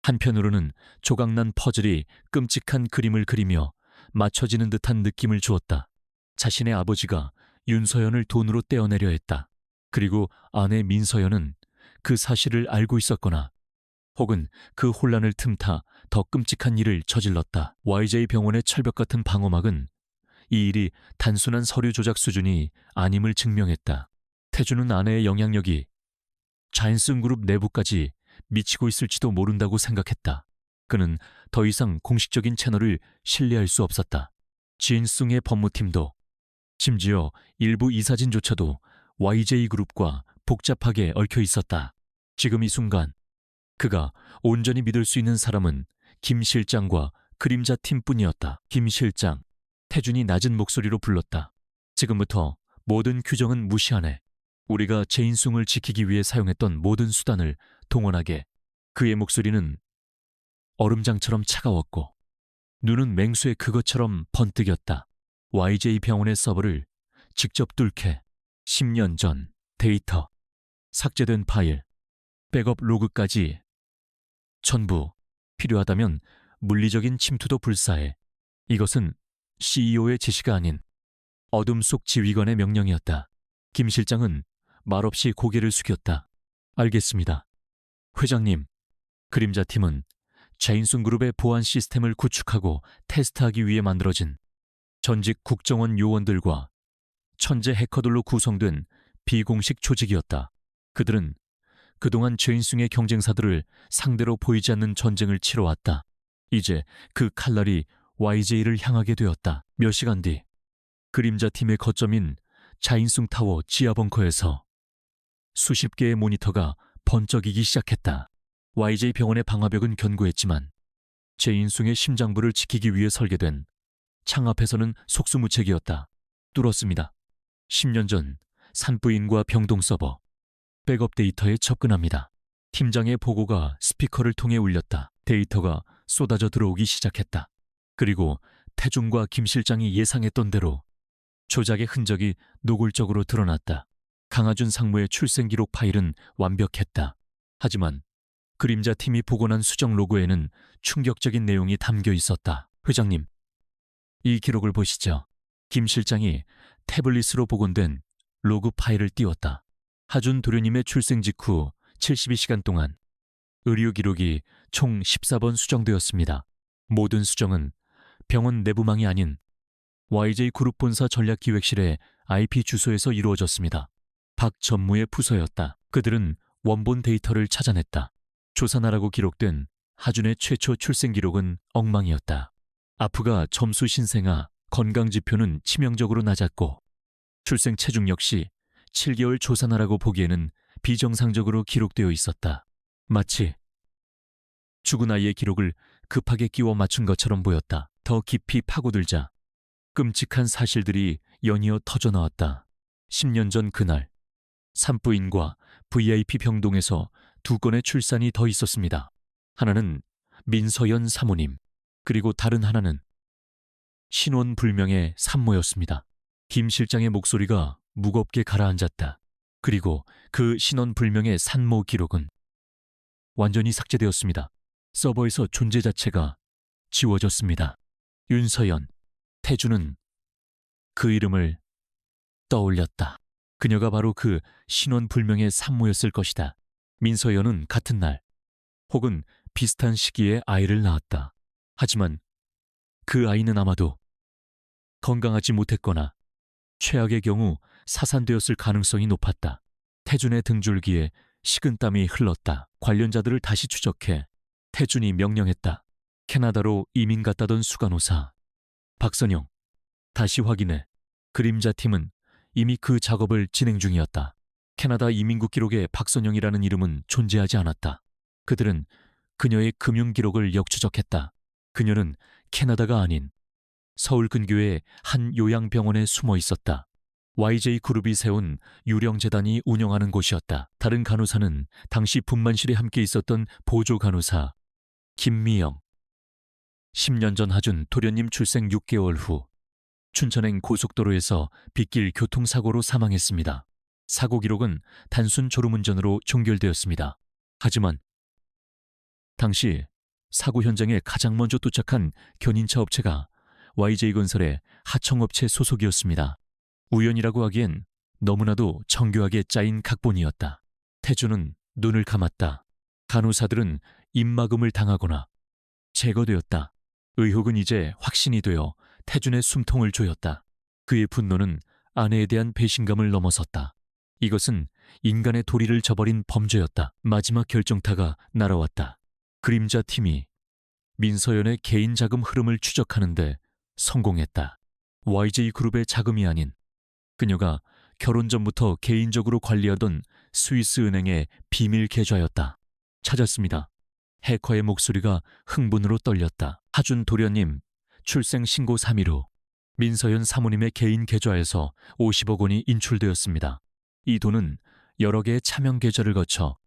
한편으로는 조각난 퍼즐이 끔찍한 그림을 그리며 맞춰지는 듯한 느낌을 주었다. 자신의 아버지가 윤서연을 돈으로 떼어내려 했다. 그리고 아내 민서연은 그 사실을 알고 있었거나 혹은 그 혼란을 틈타 더 끔찍한 일을 저질렀다. YJ 병원의 철벽 같은 방어막은 이 일이 단순한 서류 조작 수준이 아님을 증명했다. 태준은 아내의 영향력이 자인슨 그룹 내부까지 미치고 있을지도 모른다고 생각했다. 그는 더 이상 공식적인 채널을 신뢰할 수 없었다. 진승의 법무팀도, 심지어 일부 이사진조차도 YJ그룹과 복잡하게 얽혀 있었다. 지금 이 순간 그가 온전히 믿을 수 있는 사람은 김 실장과 그림자 팀뿐이었다. 김 실장, 태준이 낮은 목소리로 불렀다. 지금부터 모든 규정은 무시하네. 우리가 제인숭을 지키기 위해 사용했던 모든 수단을 동원하게. 그의 목소리는 얼음장처럼 차가웠고 눈은 맹수의 그것처럼 번뜩였다. YJ 병원의 서버를 직접 뚫게. 10년 전 데이터, 삭제된 파일, 백업 로그까지 전부, 필요하다면 물리적인 침투도 불사해. 이것은 CEO의 지시가 아닌 어둠 속 지휘관의 명령이었다. 김 실장은 말없이 고개를 숙였다. 알겠습니다. 회장님, 그림자팀은 제인순 그룹의 보안 시스템을 구축하고 테스트하기 위해 만들어진 전직 국정원 요원들과 천재 해커들로 구성된 비공식 조직이었다. 그들은 그동안 제인숭의 경쟁사들을 상대로 보이지 않는 전쟁을 치러왔다. 이제 그 칼날이 YJ를 향하게 되었다. 몇 시간 뒤 그림자팀의 거점인 자인숭 타워 지하 벙커에서 수십 개의 모니터가 번쩍이기 시작했다. YJ 병원의 방화벽은 견고했지만 제인숭의 심장부를 지키기 위해 설계된 창 앞에서는 속수무책이었다. 뚫었습니다. 10년 전 산부인과 병동 서버, 백업 데이터에 접근합니다. 팀장의 보고가 스피커를 통해 울렸다. 데이터가 쏟아져 들어오기 시작했다. 그리고 태준과 김 실장이 예상했던 대로 조작의 흔적이 노골적으로 드러났다. 강하준 상무의 출생 기록 파일은 완벽했다. 하지만 그림자 팀이 복원한 수정 로그에는 충격적인 내용이 담겨 있었다. 회장님, 이 기록을 보시죠. 김 실장이 태블릿으로 복원된 로그 파일을 띄웠다. 하준 도련님의 출생 직후 72시간 동안 의료 기록이 총 14번 수정되었습니다. 모든 수정은 병원 내부망이 아닌 YJ그룹 본사 전략기획실의 IP 주소에서 이루어졌습니다. 박 전무의 부서였다. 그들은 원본 데이터를 찾아냈다. 조사나라고 기록된 하준의 최초 출생 기록은 엉망이었다. 아프가 점수 신생아, 건강지표는 치명적으로 낮았고 출생 체중 역시 7개월 조사나라고 보기에는 비정상적으로 기록되어 있었다. 마치 죽은 아이의 기록을 급하게 끼워 맞춘 것처럼 보였다. 더 깊이 파고들자 끔찍한 사실들이 연이어 터져나왔다. 10년 전 그날 산부인과 VIP 병동에서 2건의 출산이 더 있었습니다. 하나는 민서연 사모님, 그리고 다른 하나는 신원불명의 산모였습니다. 김 실장의 목소리가 무겁게 가라앉았다. 그리고 그 신원불명의 산모 기록은 완전히 삭제되었습니다. 서버에서 존재 자체가 지워졌습니다. 윤서연, 태주는 그 이름을 떠올렸다. 그녀가 바로 그 신원불명의 산모였을 것이다. 민서연은 같은 날 혹은 비슷한 시기에 아이를 낳았다. 하지만 그 아이는 아마도 건강하지 못했거나 최악의 경우 사산되었을 가능성이 높았다. 태준의 등줄기에 식은땀이 흘렀다. 관련자들을 다시 추적해 태준이 명령했다. 캐나다로 이민 갔다던 수간호사 박선영, 다시 확인해. 그림자 팀은 이미 그 작업을 진행 중이었다. 캐나다 이민국 기록에 박선영이라는 이름은 존재하지 않았다. 그들은 그녀의 금융 기록을 역추적했다. 그녀는 캐나다가 아닌 서울 근교의 한 요양병원에 숨어 있었다. YJ그룹이 세운 유령재단이 운영하는 곳이었다. 다른 간호사는 당시 분만실에 함께 있었던 보조 간호사 김미영. 10년 전 하준 도련님 출생 6개월 후 춘천행 고속도로에서 빗길 교통사고로 사망했습니다. 사고 기록은 단순 졸음운전으로 종결되었습니다. 하지만 당시 사고 현장에 가장 먼저 도착한 견인차 업체가 YJ건설의 하청업체 소속이었습니다. 우연이라고 하기엔 너무나도 정교하게 짜인 각본이었다. 태주는 눈을 감았다. 간호사들은 입막음을 당하거나 제거되었다. 의혹은 이제 확신이 되어 태준의 숨통을 조였다. 그의 분노는 아내에 대한 배신감을 넘어섰다. 이것은 인간의 도리를 저버린 범죄였다. 마지막 결정타가 날아왔다. 그림자 팀이 민서연의 개인 자금 흐름을 추적하는데 성공했다. YJ그룹의 자금이 아닌 그녀가 결혼 전부터 개인적으로 관리하던 스위스 은행의 비밀 계좌였다. 찾았습니다. 해커의 목소리가 흥분으로 떨렸다. 하준 도련님, 출생 신고 3일 후 민서연 사모님의 개인 계좌에서 50억 원이 인출되었습니다. 이 돈은 여러 개의 차명 계좌를 거쳐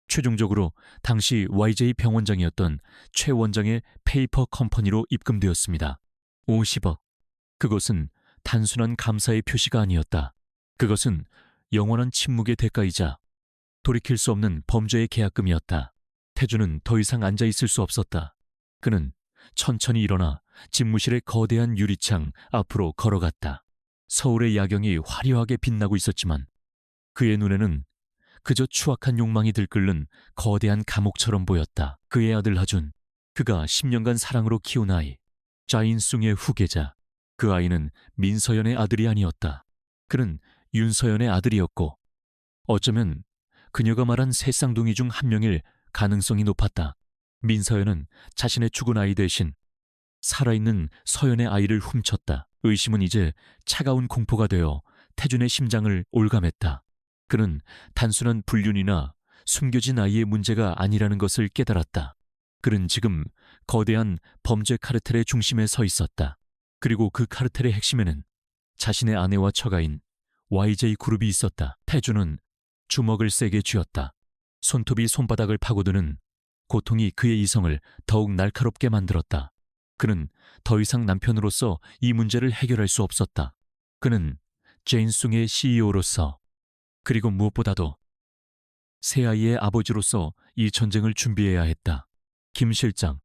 최종적으로 당시 YJ 병원장이었던 최 원장의 페이퍼 컴퍼니로 입금되었습니다. 50억. 그것은 단순한 감사의 표시가 아니었다. 그것은 영원한 침묵의 대가이자 돌이킬 수 없는 범죄의 계약금이었다. 태주는 더 이상 앉아있을 수 없었다. 그는 천천히 일어나 집무실의 거대한 유리창 앞으로 걸어갔다. 서울의 야경이 화려하게 빛나고 있었지만 그의 눈에는 그저 추악한 욕망이 들끓는 거대한 감옥처럼 보였다. 그의 아들 하준, 그가 10년간 사랑으로 키운 아이, 자인숭의 후계자. 그 아이는 민서연의 아들이 아니었다. 그는 윤서연의 아들이었고 어쩌면 그녀가 말한 세 쌍둥이 중 한 명일 가능성이 높았다. 민서연은 자신의 죽은 아이 대신 살아있는 서연의 아이를 훔쳤다. 의심은 이제 차가운 공포가 되어 태준의 심장을 올감했다. 그는 단순한 불륜이나 숨겨진 아이의 문제가 아니라는 것을 깨달았다. 그는 지금 거대한 범죄 카르텔의 중심에 서 있었다. 그리고 그 카르텔의 핵심에는 자신의 아내와 처가인 YJ그룹이 있었다. 태준은 주먹을 세게 쥐었다. 손톱이 손바닥을 파고드는 고통이 그의 이성을 더욱 날카롭게 만들었다. 그는 더 이상 남편으로서 이 문제를 해결할 수 없었다. 그는 제인숭의 CEO로서 그리고 무엇보다도 새아이의 아버지로서 이 전쟁을 준비해야 했다. 김 실장,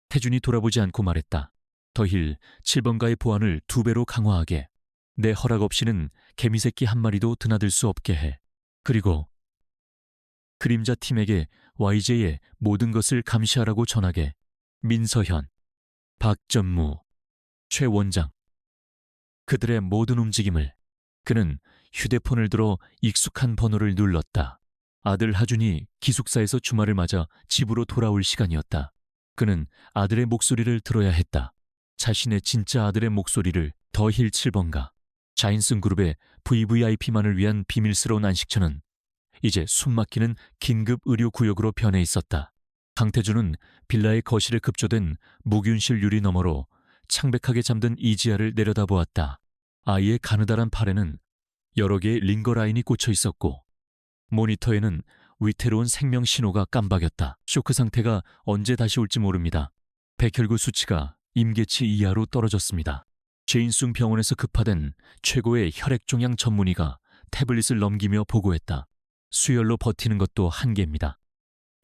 태준이 돌아보지 않고 말했다. 더힐 7번가의 보안을 2배로 강화하게. 내 허락 없이는 개미새끼 한 마리도 드나들 수 없게 해. 그리고 그림자 팀에게 YJ의 모든 것을 감시하라고 전하게. 민서현, 박전무, 최 원장. 그들의 모든 움직임을. 그는 휴대폰을 들어 익숙한 번호를 눌렀다. 아들 하준이 기숙사에서 주말을 맞아 집으로 돌아올 시간이었다. 그는 아들의 목소리를 들어야 했다. 자신의 진짜 아들의 목소리를. 더힐 7번가. 자인슨 그룹의 VVIP만을 위한 비밀스러운 안식처는 이제 숨막히는 긴급 의료 구역으로 변해 있었다. 강태준은 빌라의 거실에 급조된 무균실 유리 너머로 창백하게 잠든 이지아를 내려다보았다. 아이의 가느다란 팔에는 여러 개의 링거 라인이 꽂혀 있었고 모니터에는 위태로운 생명 신호가 깜박였다. 쇼크 상태가 언제 다시 올지 모릅니다. 백혈구 수치가 임계치 이하로 떨어졌습니다. 제인숭 병원에서 급파된 최고의 혈액종양 전문의가 태블릿을 넘기며 보고했다. 수혈로 버티는 것도 한계입니다.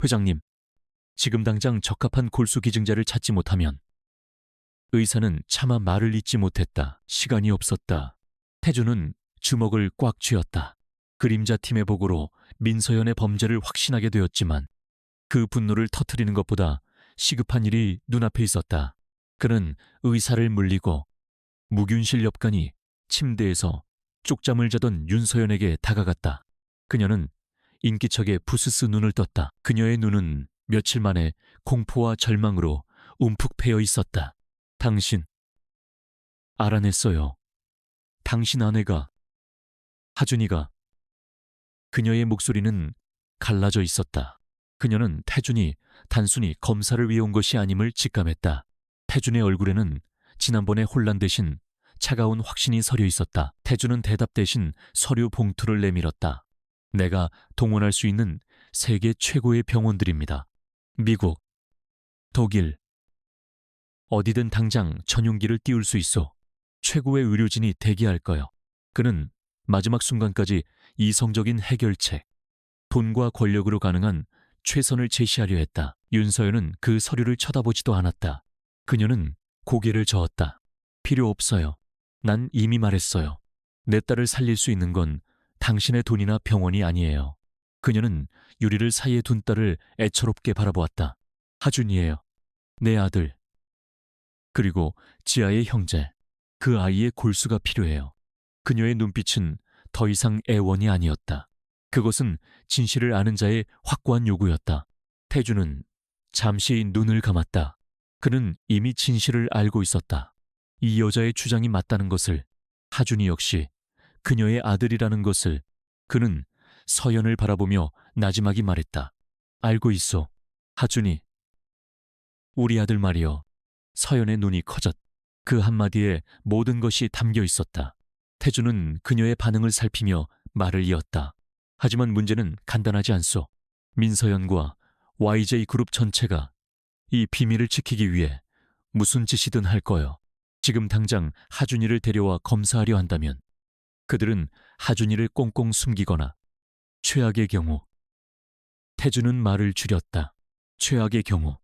회장님, 지금 당장 적합한 골수 기증자를 찾지 못하면. 의사는 차마 말을 잇지 못했다. 시간이 없었다. 태준은 주먹을 꽉 쥐었다. 그림자 팀의 보고로 민서연의 범죄를 확신하게 되었지만 그 분노를 터뜨리는 것보다 시급한 일이 눈앞에 있었다. 그는 의사를 물리고 무균실 엽관이 침대에서 쪽잠을 자던 윤서연에게 다가갔다. 그녀는 인기척에 부스스 눈을 떴다. 그녀의 눈은 며칠 만에 공포와 절망으로 움푹 패여 있었다. 당신, 알아냈어요. 당신 아내가, 하준이가. 그녀의 목소리는 갈라져 있었다. 그녀는 태준이 단순히 검사를 위해 온 것이 아님을 직감했다. 태준의 얼굴에는 지난번의 혼란 대신 차가운 확신이 서려 있었다. 태준은 대답 대신 서류 봉투를 내밀었다. 내가 동원할 수 있는 세계 최고의 병원들입니다. 미국, 독일. 어디든 당장 전용기를 띄울 수 있어. 최고의 의료진이 대기할 거요. 그는 마지막 순간까지 이성적인 해결책, 돈과 권력으로 가능한 최선을 제시하려 했다. 윤서연은 그 서류를 쳐다보지도 않았다. 그녀는 고개를 저었다. 필요 없어요. 난 이미 말했어요. 내 딸을 살릴 수 있는 건 당신의 돈이나 병원이 아니에요. 그녀는 유리를 사이에 둔 딸을 애처롭게 바라보았다. 하준이에요. 내 아들. 그리고 지아의 형제. 그 아이의 골수가 필요해요. 그녀의 눈빛은 더 이상 애원이 아니었다. 그것은 진실을 아는 자의 확고한 요구였다. 태준은 잠시 눈을 감았다. 그는 이미 진실을 알고 있었다. 이 여자의 주장이 맞다는 것을, 하준이 역시 그녀의 아들이라는 것을. 그는 서연을 바라보며 나지막이 말했다. 알고 있어, 하준이. 우리 아들 말이여. 서연의 눈이 커졌. 그 한마디에 모든 것이 담겨 있었다. 태준은 그녀의 반응을 살피며 말을 이었다. 하지만 문제는 간단하지 않소. 민서연과 YJ 그룹 전체가 이 비밀을 지키기 위해 무슨 짓이든 할 거요. 지금 당장 하준이를 데려와 검사하려 한다면 그들은 하준이를 꽁꽁 숨기거나 최악의 경우. 태준은 말을 줄였다. 최악의 경우.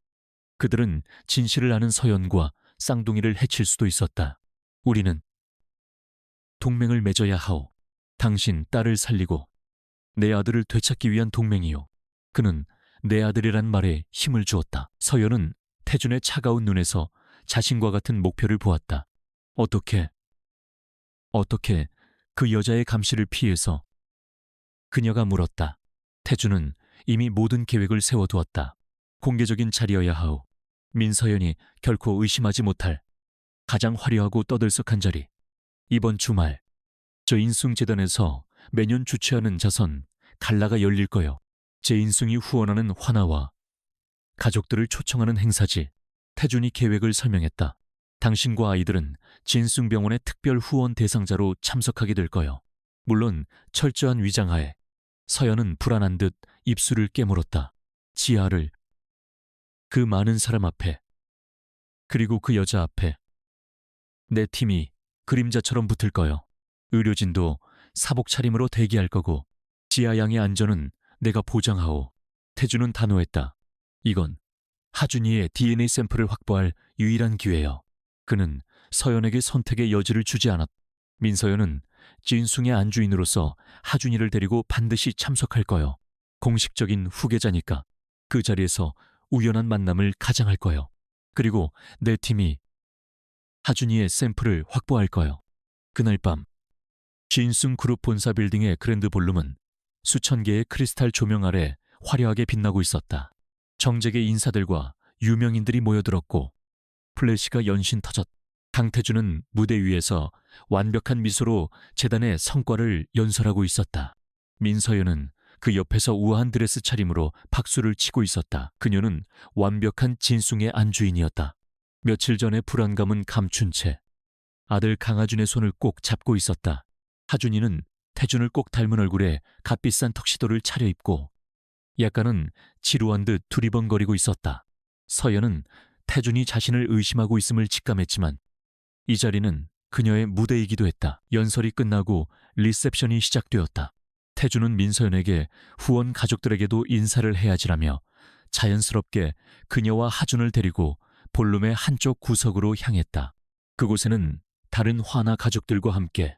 그들은 진실을 아는 서연과 쌍둥이를 해칠 수도 있었다. 우리는 동맹을 맺어야 하오. 당신 딸을 살리고 내 아들을 되찾기 위한 동맹이요. 그는 내 아들이란 말에 힘을 주었다. 서연은 태준의 차가운 눈에서 자신과 같은 목표를 보았다. 어떻게 그 여자의 감시를 피해서? 그녀가 물었다. 태준은 이미 모든 계획을 세워두었다. 공개적인 자리여야 하오. 민서연이 결코 의심하지 못할 가장 화려하고 떠들썩한 자리. 이번 주말 저 인숭재단에서 매년 주최하는 자선 갈라가 열릴 거요. 제 인숭이 후원하는 환화와 가족들을 초청하는 행사지. 태준이 계획을 설명했다. 당신과 아이들은 진숭병원의 특별 후원 대상자로 참석하게 될 거요. 물론 철저한 위장하에. 서연은 불안한 듯 입술을 깨물었다. 지아를. 그 많은 사람 앞에. 그리고 그 여자 앞에. 내 팀이 그림자처럼 붙을 거요. 의료진도 사복 차림으로 대기할 거고 지아 양의 안전은 내가 보장하오. 태주는 단호했다. 이건 하준이의 DNA 샘플을 확보할 유일한 기회여. 그는 서연에게 선택의 여지를 주지 않았다. 민서연은 진숭의 안주인으로서 하준이를 데리고 반드시 참석할 거요. 공식적인 후계자니까 그 자리에서 우연한 만남을 가장할 거요. 그리고 내 팀이 하준이의 샘플을 확보할 거요. 그날 밤 진숭 그룹 본사 빌딩의 그랜드 볼룸은 수천 개의 크리스탈 조명 아래 화려하게 빛나고 있었다. 정재계 인사들과 유명인들이 모여들었고 플래시가 연신 터졌다. 강태준은 무대 위에서 완벽한 미소로 재단의 성과를 연설하고 있었다. 민서연은 그 옆에서 우아한 드레스 차림으로 박수를 치고 있었다. 그녀는 완벽한 진숭의 안주인이었다. 며칠 전의 불안감은 감춘 채 아들 강하준의 손을 꼭 잡고 있었다. 하준이는 태준을 꼭 닮은 얼굴에 값비싼 턱시도를 차려입고 약간은 지루한 듯 두리번거리고 있었다. 서연은 태준이 자신을 의심하고 있음을 직감했지만 이 자리는 그녀의 무대이기도 했다. 연설이 끝나고 리셉션이 시작되었다. 태준은 민서연에게 후원 가족들에게도 인사를 해야지라며 자연스럽게 그녀와 하준을 데리고 볼룸의 한쪽 구석으로 향했다. 그곳에는 다른 화나 가족들과 함께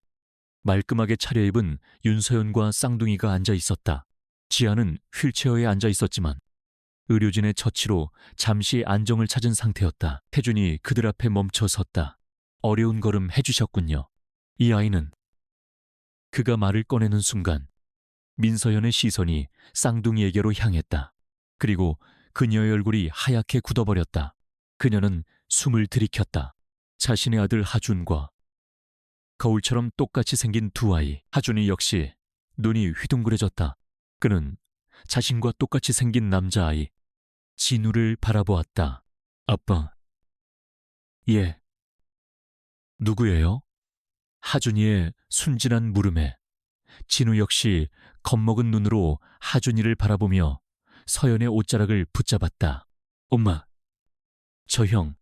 말끔하게 차려입은 윤서연과 쌍둥이가 앉아 있었다. 지아는 휠체어에 앉아 있었지만 의료진의 처치로 잠시 안정을 찾은 상태였다. 태준이 그들 앞에 멈춰 섰다. 어려운 걸음 해주셨군요. 이 아이는 그가 말을 꺼내는 순간 민서연의 시선이 쌍둥이에게로 향했다. 그리고 그녀의 얼굴이 하얗게 굳어버렸다. 그녀는 숨을 들이켰다. 자신의 아들 하준과 거울처럼 똑같이 생긴 두 아이. 하준이 역시 눈이 휘둥그레졌다. 그는 자신과 똑같이 생긴 남자아이 진우를 바라보았다. 아빠. 예. 누구예요? 하준이의 순진한 물음에 진우 역시 겁먹은 눈으로 하준이를 바라보며 서연의 옷자락을 붙잡았다. 엄마, 저 형.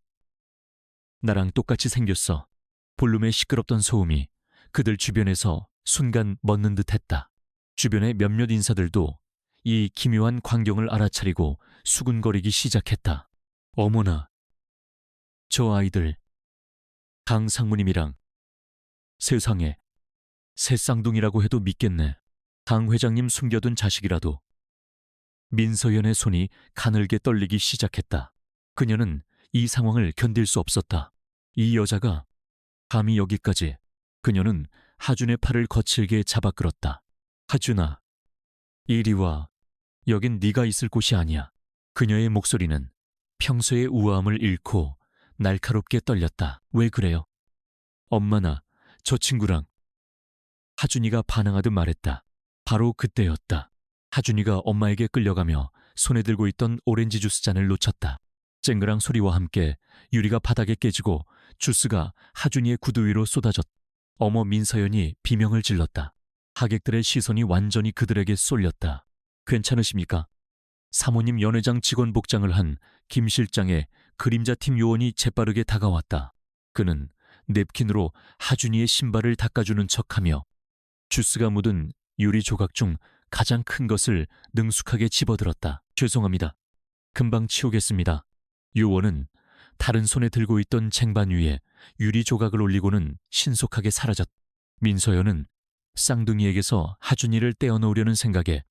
나랑 똑같이 생겼어. 볼룸의 시끄럽던 소음이 그들 주변에서 순간 멎는 듯했다. 주변의 몇몇 인사들도 이 기묘한 광경을 알아차리고 수군거리기 시작했다. 어머나, 저 아이들. 강 상무님이랑 세상에 새 쌍둥이라고 해도 믿겠네. 강 회장님 숨겨둔 자식이라도. 민서연의 손이 가늘게 떨리기 시작했다. 그녀는 이 상황을 견딜 수 없었다. 이 여자가 감히 여기까지. 그녀는 하준의 팔을 거칠게 잡아 끌었다. 하준아, 이리 와. 여긴 네가 있을 곳이 아니야. 그녀의 목소리는 평소의 우아함을 잃고 날카롭게 떨렸다. 왜 그래요? 엄마나 저 친구랑. 하준이가 반항하듯 말했다. 바로 그때였다. 하준이가 엄마에게 끌려가며 손에 들고 있던 오렌지 주스 잔을 놓쳤다. 쨍그랑 소리와 함께 유리가 바닥에 깨지고 주스가 하준이의 구두 위로 쏟아졌다. 어머 민서연이 비명을 질렀다. 하객들의 시선이 완전히 그들에게 쏠렸다. 괜찮으십니까? 사모님 연회장 직원 복장을 한 김 실장의 그림자팀 요원이 재빠르게 다가왔다. 그는 냅킨으로 하준이의 신발을 닦아주는 척하며 주스가 묻은 유리 조각 중 가장 큰 것을 능숙하게 집어들었다. 죄송합니다. 금방 치우겠습니다. 요원은 다른 손에 들고 있던 쟁반 위에 유리 조각을 올리고는 신속하게 사라졌다. 민서연은 쌍둥이에게서 하준이를 떼어놓으려는 생각에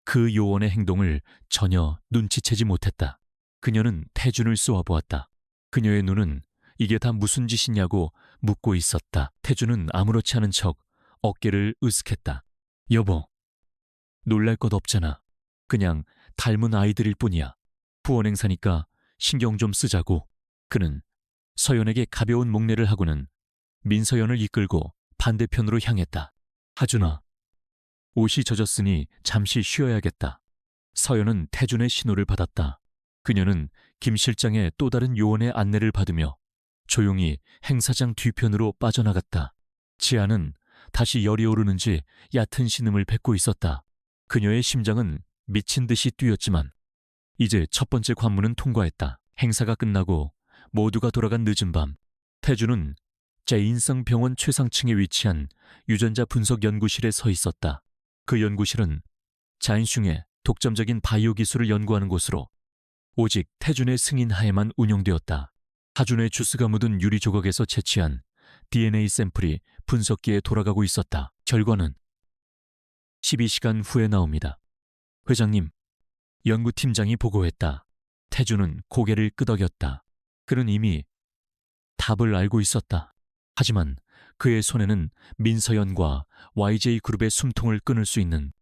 그 요원의 행동을 전혀 눈치채지 못했다. 그녀는 태준을 쏘아보았다. 그녀의 눈은 이게 다 무슨 짓이냐고 묻고 있었다. 태준은 아무렇지 않은 척 어깨를 으쓱했다. 여보, 놀랄 것 없잖아. 그냥 닮은 아이들일 뿐이야. 후원 행사니까 신경 좀 쓰자고. 그는 서연에게 가벼운 목례를 하고는 민서연을 이끌고 반대편으로 향했다. 하준아, 옷이 젖었으니 잠시 쉬어야겠다. 서연은 태준의 신호를 받았다. 그녀는 김 실장의 또 다른 요원의 안내를 받으며 조용히 행사장 뒤편으로 빠져나갔다. 지아는 다시 열이 오르는지 얕은 신음을 뱉고 있었다. 그녀의 심장은 미친 듯이 뛰었지만 이제 첫 번째 관문은 통과했다. 행사가 끝나고 모두가 돌아간 늦은 밤, 태준은 제인성 병원 최상층에 위치한 유전자 분석 연구실에 서 있었다. 그 연구실은 자인슝의 독점적인 바이오 기술을 연구하는 곳으로 오직 태준의 승인 하에만 운영되었다. 하준의 주스가 묻은 유리 조각에서 채취한 DNA 샘플이 분석기에 돌아가고 있었다. 결과는 12시간 후에 나옵니다. 회장님, 연구팀장이 보고했다. 태준은 고개를 끄덕였다. 그는 이미 답을 알고 있었다. 하지만 그의 손에는 민서연과 YJ그룹의 숨통을 끊을 수 있는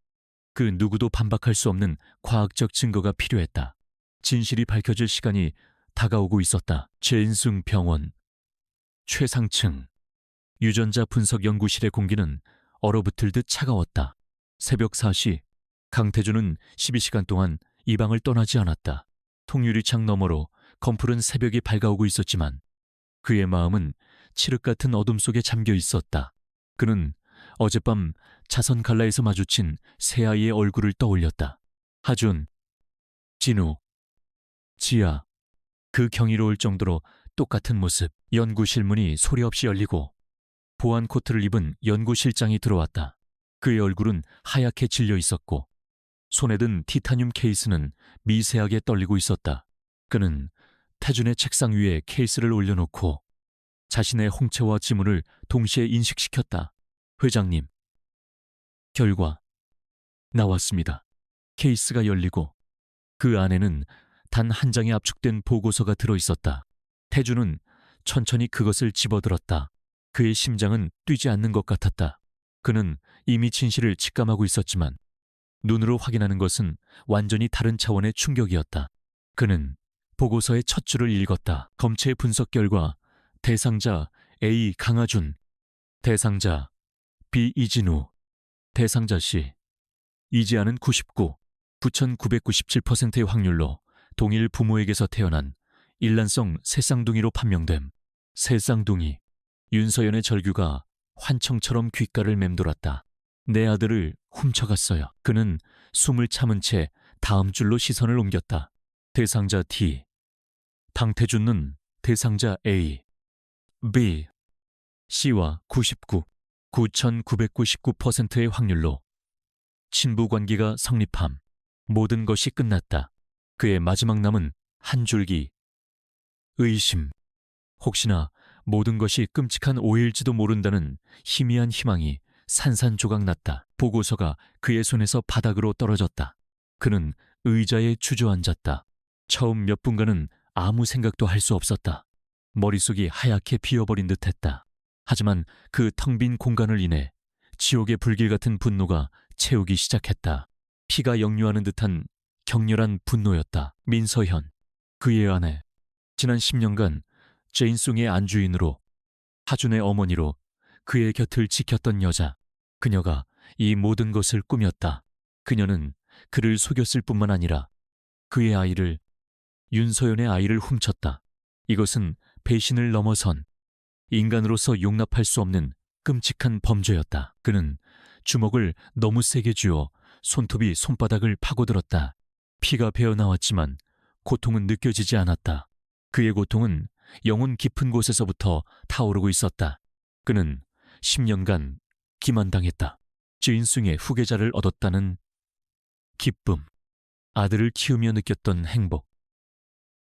그 누구도 반박할 수 없는 과학적 증거가 필요했다. 진실이 밝혀질 시간이 다가오고 있었다. 제인숭 병원 최상층 유전자 분석 연구실의 공기는 얼어붙을 듯 차가웠다. 새벽 4시 강태준은 12시간 동안 이 방을 떠나지 않았다. 통유리창 너머로 검푸른 새벽이 밝아오고 있었지만 그의 마음은 칠흑 같은 어둠 속에 잠겨 있었다. 그는 어젯밤 자선 갈라에서 마주친 새 아이의 얼굴을 떠올렸다. 하준, 진우, 지아. 그 경이로울 정도로 똑같은 모습. 연구실 문이 소리 없이 열리고 보안 코트를 입은 연구실장이 들어왔다. 그의 얼굴은 하얗게 질려 있었고 손에 든 티타늄 케이스는 미세하게 떨리고 있었다. 그는 태준의 책상 위에 케이스를 올려놓고 자신의 홍채와 지문을 동시에 인식시켰다. 회장님, 결과 나왔습니다. 케이스가 열리고 그 안에는 단 한 장의 압축된 보고서가 들어있었다. 태준은 천천히 그것을 집어들었다. 그의 심장은 뛰지 않는 것 같았다. 그는 이미 진실을 직감하고 있었지만 눈으로 확인하는 것은 완전히 다른 차원의 충격이었다. 그는 보고서의 첫 줄을 읽었다. 검체 분석 결과 대상자 A 강하준, 대상자 B 이진우, 대상자 C 이지아는 99, 9,997%의 확률로 동일 부모에게서 태어난 일란성 새쌍둥이로 판명됨. 새쌍둥이. 윤서연의 절규가 환청처럼 귓가를 맴돌았다. 내 아들을 훔쳐갔어요. 그는 숨을 참은 채 다음 줄로 시선을 옮겼다. 대상자 D. 강태준은 대상자 A, B, C와 99, 9,999%의 확률로 친부 관계가 성립함. 모든 것이 끝났다. 그의 마지막 남은 한 줄기. 의심. 혹시나 모든 것이 끔찍한 오해일지도 모른다는 희미한 희망이 산산조각 났다. 보고서가 그의 손에서 바닥으로 떨어졌다. 그는 의자에 주저앉았다. 처음 몇 분간은 아무 생각도 할 수 없었다. 머릿속이 하얗게 비어버린 듯했다. 하지만 그 텅 빈 공간을 인해 지옥의 불길 같은 분노가 채우기 시작했다. 피가 역류하는 듯한 격렬한 분노였다. 민서현, 그의 아내, 지난 10년간 제인숭의 안주인으로, 하준의 어머니로 그의 곁을 지켰던 여자. 그녀가 이 모든 것을 꾸몄다. 그녀는 그를 속였을 뿐만 아니라 그의 아이를, 윤서연의 아이를 훔쳤다. 이것은 배신을 넘어선 인간으로서 용납할 수 없는 끔찍한 범죄였다. 그는 주먹을 너무 세게 쥐어 손톱이 손바닥을 파고들었다. 피가 배어나왔지만 고통은 느껴지지 않았다. 그의 고통은 영혼 깊은 곳에서부터 타오르고 있었다. 그는 10년간 기만당했다. 제인숭의 후계자를 얻었다는 기쁨, 아들을 키우며 느꼈던 행복.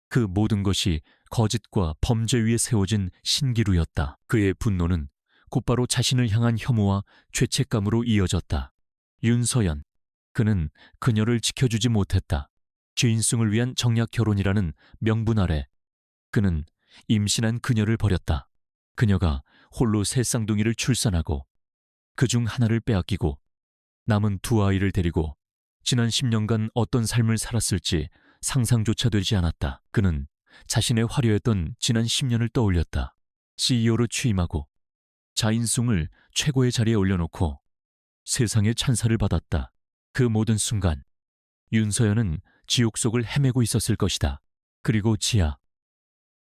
그 모든 것이 거짓과 범죄 위에 세워진 신기루였다. 그의 분노는 곧바로 자신을 향한 혐오와 죄책감으로 이어졌다. 윤서연, 그는 그녀를 지켜주지 못했다. 제인숭을 위한 정략 결혼이라는 명분 아래 그는 임신한 그녀를 버렸다. 그녀가 홀로 새 쌍둥이를 출산하고 그중 하나를 빼앗기고 남은 두 아이를 데리고 지난 10년간 어떤 삶을 살았을지 상상조차 되지 않았다. 그는 자신의 화려했던 지난 10년을 떠올렸다. CEO로 취임하고 자인숭을 최고의 자리에 올려놓고 세상의 찬사를 받았다. 그 모든 순간 윤서연은 지옥 속을 헤매고 있었을 것이다. 그리고 지아,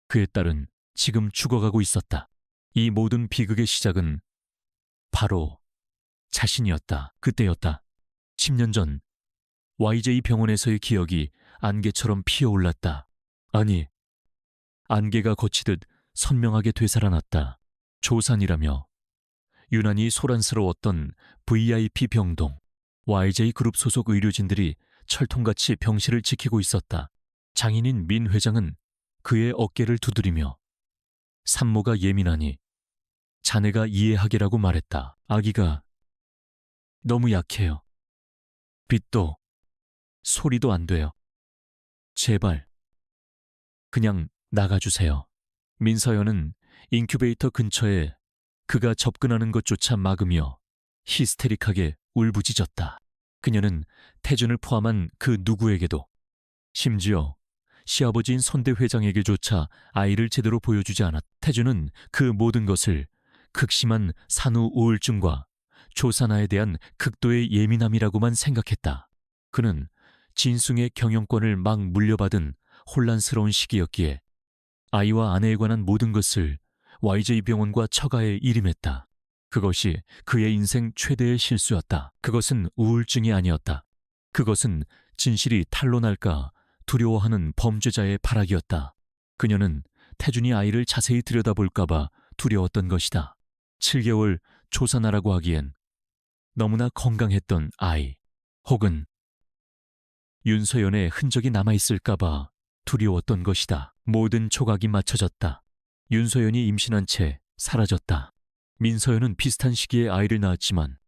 그의 딸은 지금 죽어가고 있었다. 이 모든 비극의 시작은 바로 자신이었다. 그때였다. 10년 전 YJ 병원에서의 기억이 안개처럼 피어올랐다. 아니, 안개가 거치듯 선명하게 되살아났다. 조산이라며 유난히 소란스러웠던 VIP 병동, YJ그룹 소속 의료진들이 철통같이 병실을 지키고 있었다. 장인인 민 회장은 그의 어깨를 두드리며 산모가 예민하니 자네가 이해하기라고 말했다. 아기가 너무 약해요. 빛도 소리도 안 돼요. 제발 그냥 나가주세요. 민서연은 인큐베이터 근처에 그가 접근하는 것조차 막으며 히스테릭하게 울부짖었다. 그녀는 태준을 포함한 그 누구에게도, 심지어 시아버지인 선대 회장에게조차 아이를 제대로 보여주지 않았다. 태준은 그 모든 것을 극심한 산후 우울증과 조산아에 대한 극도의 예민함이라고만 생각했다. 그는 진숭의 경영권을 막 물려받은 혼란스러운 시기였기에 아이와 아내에 관한 모든 것을 YJ병원과 처가에 일임했다. 그것이 그의 인생 최대의 실수였다. 그것은 우울증이 아니었다. 그것은 진실이 탄로날까 두려워하는 범죄자의 발악이었다. 그녀는 태준이 아이를 자세히 들여다볼까봐 두려웠던 것이다. 7개월 조산아라고 하기엔 너무나 건강했던 아이, 혹은 윤서연의 흔적이 남아있을까봐 두려웠던 것이다. 모든 조각이 맞춰졌다. 윤서연이 임신한 채 사라졌다. 민서연은 비슷한 시기에 아이를 낳았지만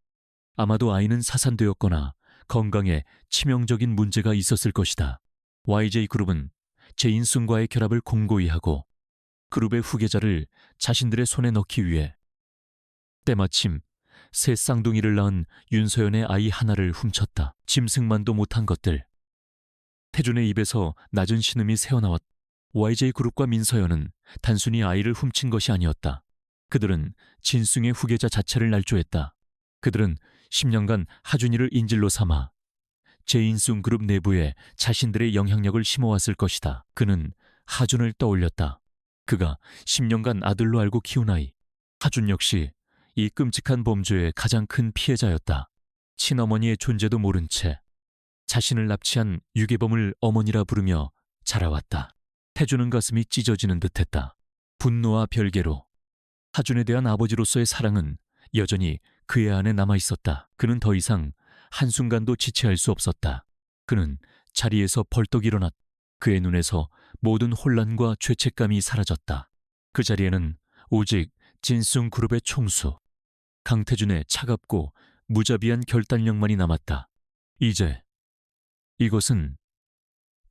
아마도 아이는 사산되었거나 건강에 치명적인 문제가 있었을 것이다. YJ그룹은 제인순과의 결합을 공고히 하고 그룹의 후계자를 자신들의 손에 넣기 위해 때마침 새 쌍둥이를 낳은 윤서연의 아이 하나를 훔쳤다. 짐승만도 못한 것들. 태준의 입에서 낮은 신음이 새어나왔다. YJ그룹과 민서연은 단순히 아이를 훔친 것이 아니었다. 그들은 진숭의 후계자 자체를 날조했다. 그들은 10년간 하준이를 인질로 삼아 제인숭 그룹 내부에 자신들의 영향력을 심어왔을 것이다. 그는 하준을 떠올렸다. 그가 10년간 아들로 알고 키운 아이. 하준 역시 이 끔찍한 범죄의 가장 큰 피해자였다. 친어머니의 존재도 모른 채 자신을 납치한 유괴범을 어머니라 부르며 자라왔다. 태준은 가슴이 찢어지는 듯했다. 분노와 별개로 하준에 대한 아버지로서의 사랑은 여전히 그의 안에 남아있었다. 그는 더 이상 한순간도 지체할 수 없었다. 그는 자리에서 벌떡 일어났다. 그의 눈에서 모든 혼란과 죄책감이 사라졌다. 그 자리에는 오직 진숭 그룹의 총수, 강태준의 차갑고 무자비한 결단력만이 남았다. 이제 이것은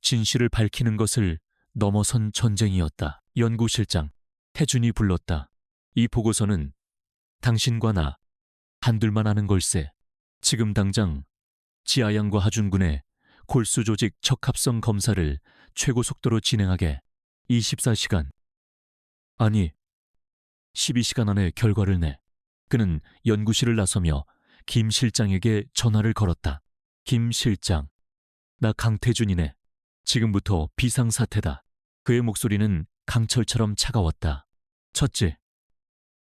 진실을 밝히는 것을 넘어선 전쟁이었다. 연구실장, 태준이 불렀다. 이 보고서는 당신과 나 한둘만 아는 걸세. 지금 당장 지아양과 하준군의 골수 조직 적합성 검사를 최고 속도로 진행하게. 24시간, 아니 12시간 안에 결과를 내. 그는 연구실을 나서며 김 실장에게 전화를 걸었다. 김 실장, 나 강태준이네. 지금부터 비상사태다. 그의 목소리는 강철처럼 차가웠다. 첫째,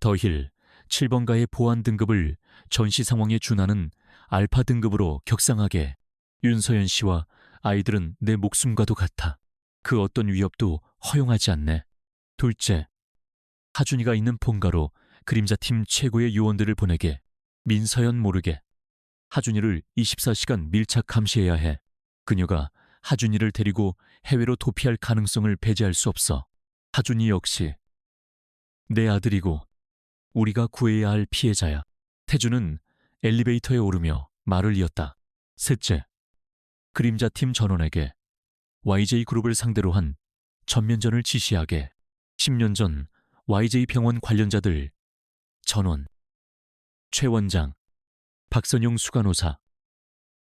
더힐 7번가의 보안 등급을 전시 상황에 준하는 알파 등급으로 격상하게. 윤서연 씨와 아이들은 내 목숨과도 같아. 그 어떤 위협도 허용하지 않네. 둘째, 하준이가 있는 본가로 그림자팀 최고의 요원들을 보내게. 민서연 모르게. 하준이를 24시간 밀착 감시해야 해. 그녀가 하준이를 데리고 해외로 도피할 가능성을 배제할 수 없어. 하준이 역시 내 아들이고 우리가 구해야 할 피해자야. 태준은 엘리베이터에 오르며 말을 이었다. 셋째, 그림자팀 전원에게 YJ그룹을 상대로 한 전면전을 지시하게. 10년 전 YJ병원 관련자들 전원, 최 원장, 박선용 수간호사,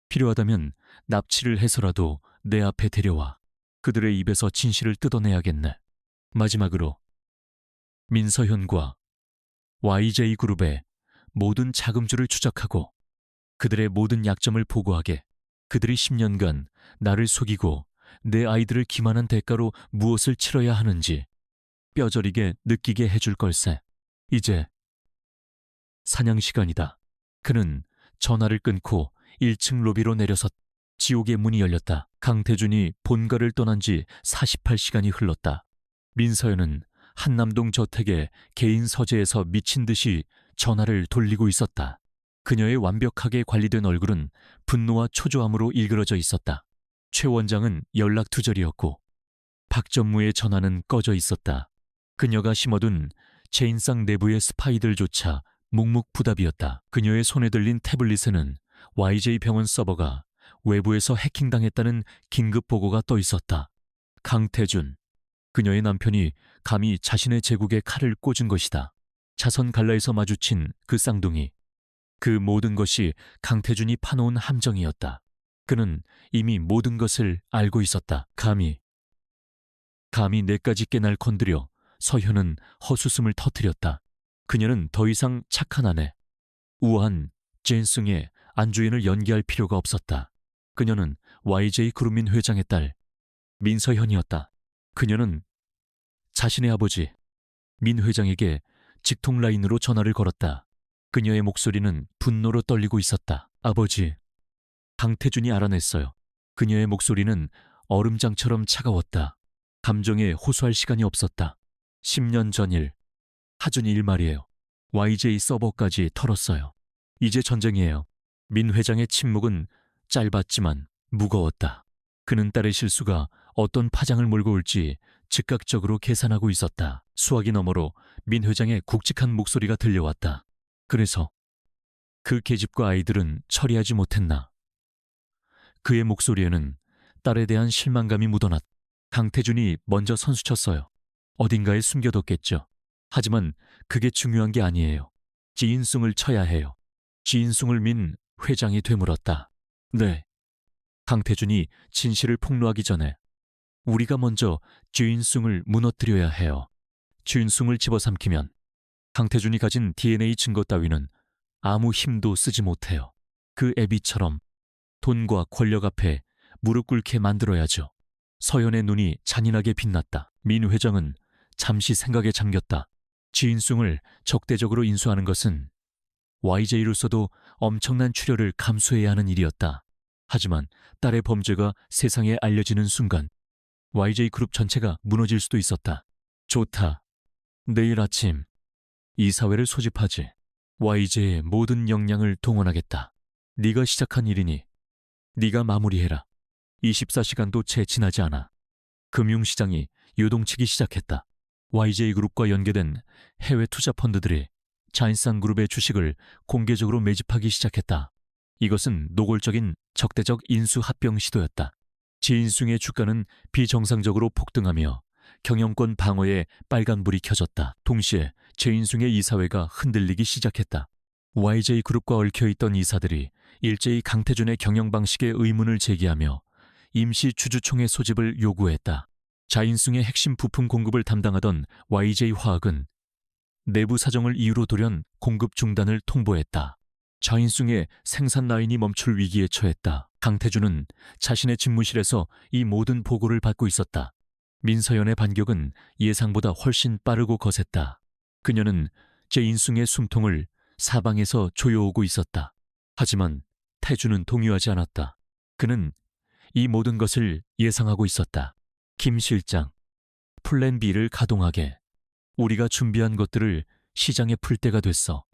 필요하다면 납치를 해서라도 내 앞에 데려와. 그들의 입에서 진실을 뜯어내야겠네. 마지막으로 민서현과 YJ그룹의 모든 자금줄을 추적하고 그들의 모든 약점을 보고하게. 그들이 10년간 나를 속이고 내 아이들을 기만한 대가로 무엇을 치러야 하는지 뼈저리게 느끼게 해줄 걸세. 이제 사냥 시간이다. 그는 전화를 끊고 1층 로비로 내려섰. 지옥의 문이 열렸다. 강태준이 본가를 떠난 지 48시간이 흘렀다. 민서연은 한남동 저택의 개인 서재에서 미친 듯이 전화를 돌리고 있었다. 그녀의 완벽하게 관리된 얼굴은 분노와 초조함으로 일그러져 있었다. 최 원장은 연락 두절이었고 박전무의 전화는 꺼져 있었다. 그녀가 심어둔 체인상 내부의 스파이들조차 묵묵부답이었다. 그녀의 손에 들린 태블릿에는 YJ 병원 서버가 외부에서 해킹당했다는 긴급 보고가 떠 있었다. 강태준, 그녀의 남편이 감히 자신의 제국에 칼을 꽂은 것이다. 차선 갈라에서 마주친 그 쌍둥이. 그 모든 것이 강태준이 파놓은 함정이었다. 그는 이미 모든 것을 알고 있었다. 감히 내까지 깨날 건드려 서현은 헛웃음을 터뜨렸다. 그녀는 더 이상 착한 아내, 우아한 젠숭의 안주인을 연기할 필요가 없었다. 그녀는 YJ 그룹민 회장의 딸, 민서현이었다. 그녀는 자신의 아버지, 민 회장에게 직통 라인으로 전화를 걸었다. 그녀의 목소리는 분노로 떨리고 있었다. 아버지, 강태준이 알아냈어요. 그녀의 목소리는 얼음장처럼 차가웠다. 감정에 호소할 시간이 없었다. 10년 전 일, 하준 일 말이에요. YJ 서버까지 털었어요. 이제 전쟁이에요. 민 회장의 침묵은 짧았지만 무거웠다. 그는 딸의 실수가 어떤 파장을 몰고 올지 즉각적으로 계산하고 있었다. 수화기 너머로 민 회장의 굵직한 목소리가 들려왔다. 그래서 그 계집과 아이들은 처리하지 못했나. 그의 목소리에는 딸에 대한 실망감이 묻어났다. 강태준이 먼저 선수쳤어요. 어딘가에 숨겨뒀겠죠. 하지만 그게 중요한 게 아니에요. 지인숭을 쳐야 해요. 지인숭을 민 회장이 되물었다. 네. 강태준이 진실을 폭로하기 전에 우리가 먼저 주인숭을 무너뜨려야 해요. 주인숭을 집어삼키면 강태준이 가진 DNA 증거 따위는 아무 힘도 쓰지 못해요. 그 애비처럼 돈과 권력 앞에 무릎 꿇게 만들어야죠. 서연의 눈이 잔인하게 빛났다. 민 회장은 잠시 생각에 잠겼다. 지인숭을 적대적으로 인수하는 것은 YJ로서도 엄청난 출혈을 감수해야 하는 일이었다. 하지만 딸의 범죄가 세상에 알려지는 순간 YJ 그룹 전체가 무너질 수도 있었다. 좋다. 내일 아침 이사회를 소집하지. YJ의 모든 역량을 동원하겠다. 네가 시작한 일이니 네가 마무리해라. 24시간도 채 지나지 않아. 금융시장이 요동치기 시작했다. YJ그룹과 연계된 해외 투자 펀드들이 자인상그룹의 주식을 공개적으로 매집하기 시작했다. 이것은 노골적인 적대적 인수 합병 시도였다. 지인숭의 주가는 비정상적으로 폭등하며 경영권 방어에 빨간불이 켜졌다. 동시에 제인숭의 이사회가 흔들리기 시작했다. YJ그룹과 얽혀있던 이사들이 일제히 강태준의 경영 방식에 의문을 제기하며 임시 주주총회 소집을 요구했다. 자인숭의 핵심 부품 공급을 담당하던 YJ화학은 내부 사정을 이유로 돌연 공급 중단을 통보했다. 자인숭의 생산 라인이 멈출 위기에 처했다. 강태준은 자신의 집무실에서 이 모든 보고를 받고 있었다. 민서연의 반격은 예상보다 훨씬 빠르고 거셌다. 그녀는 제인숭의 숨통을 사방에서 조여오고 있었다. 하지만 태준은 동요하지 않았다. 그는 이 모든 것을 예상하고 있었다. 김 실장, 플랜 B를 가동하게. 우리가 준비한 것들을 시장에 풀 때가 됐어.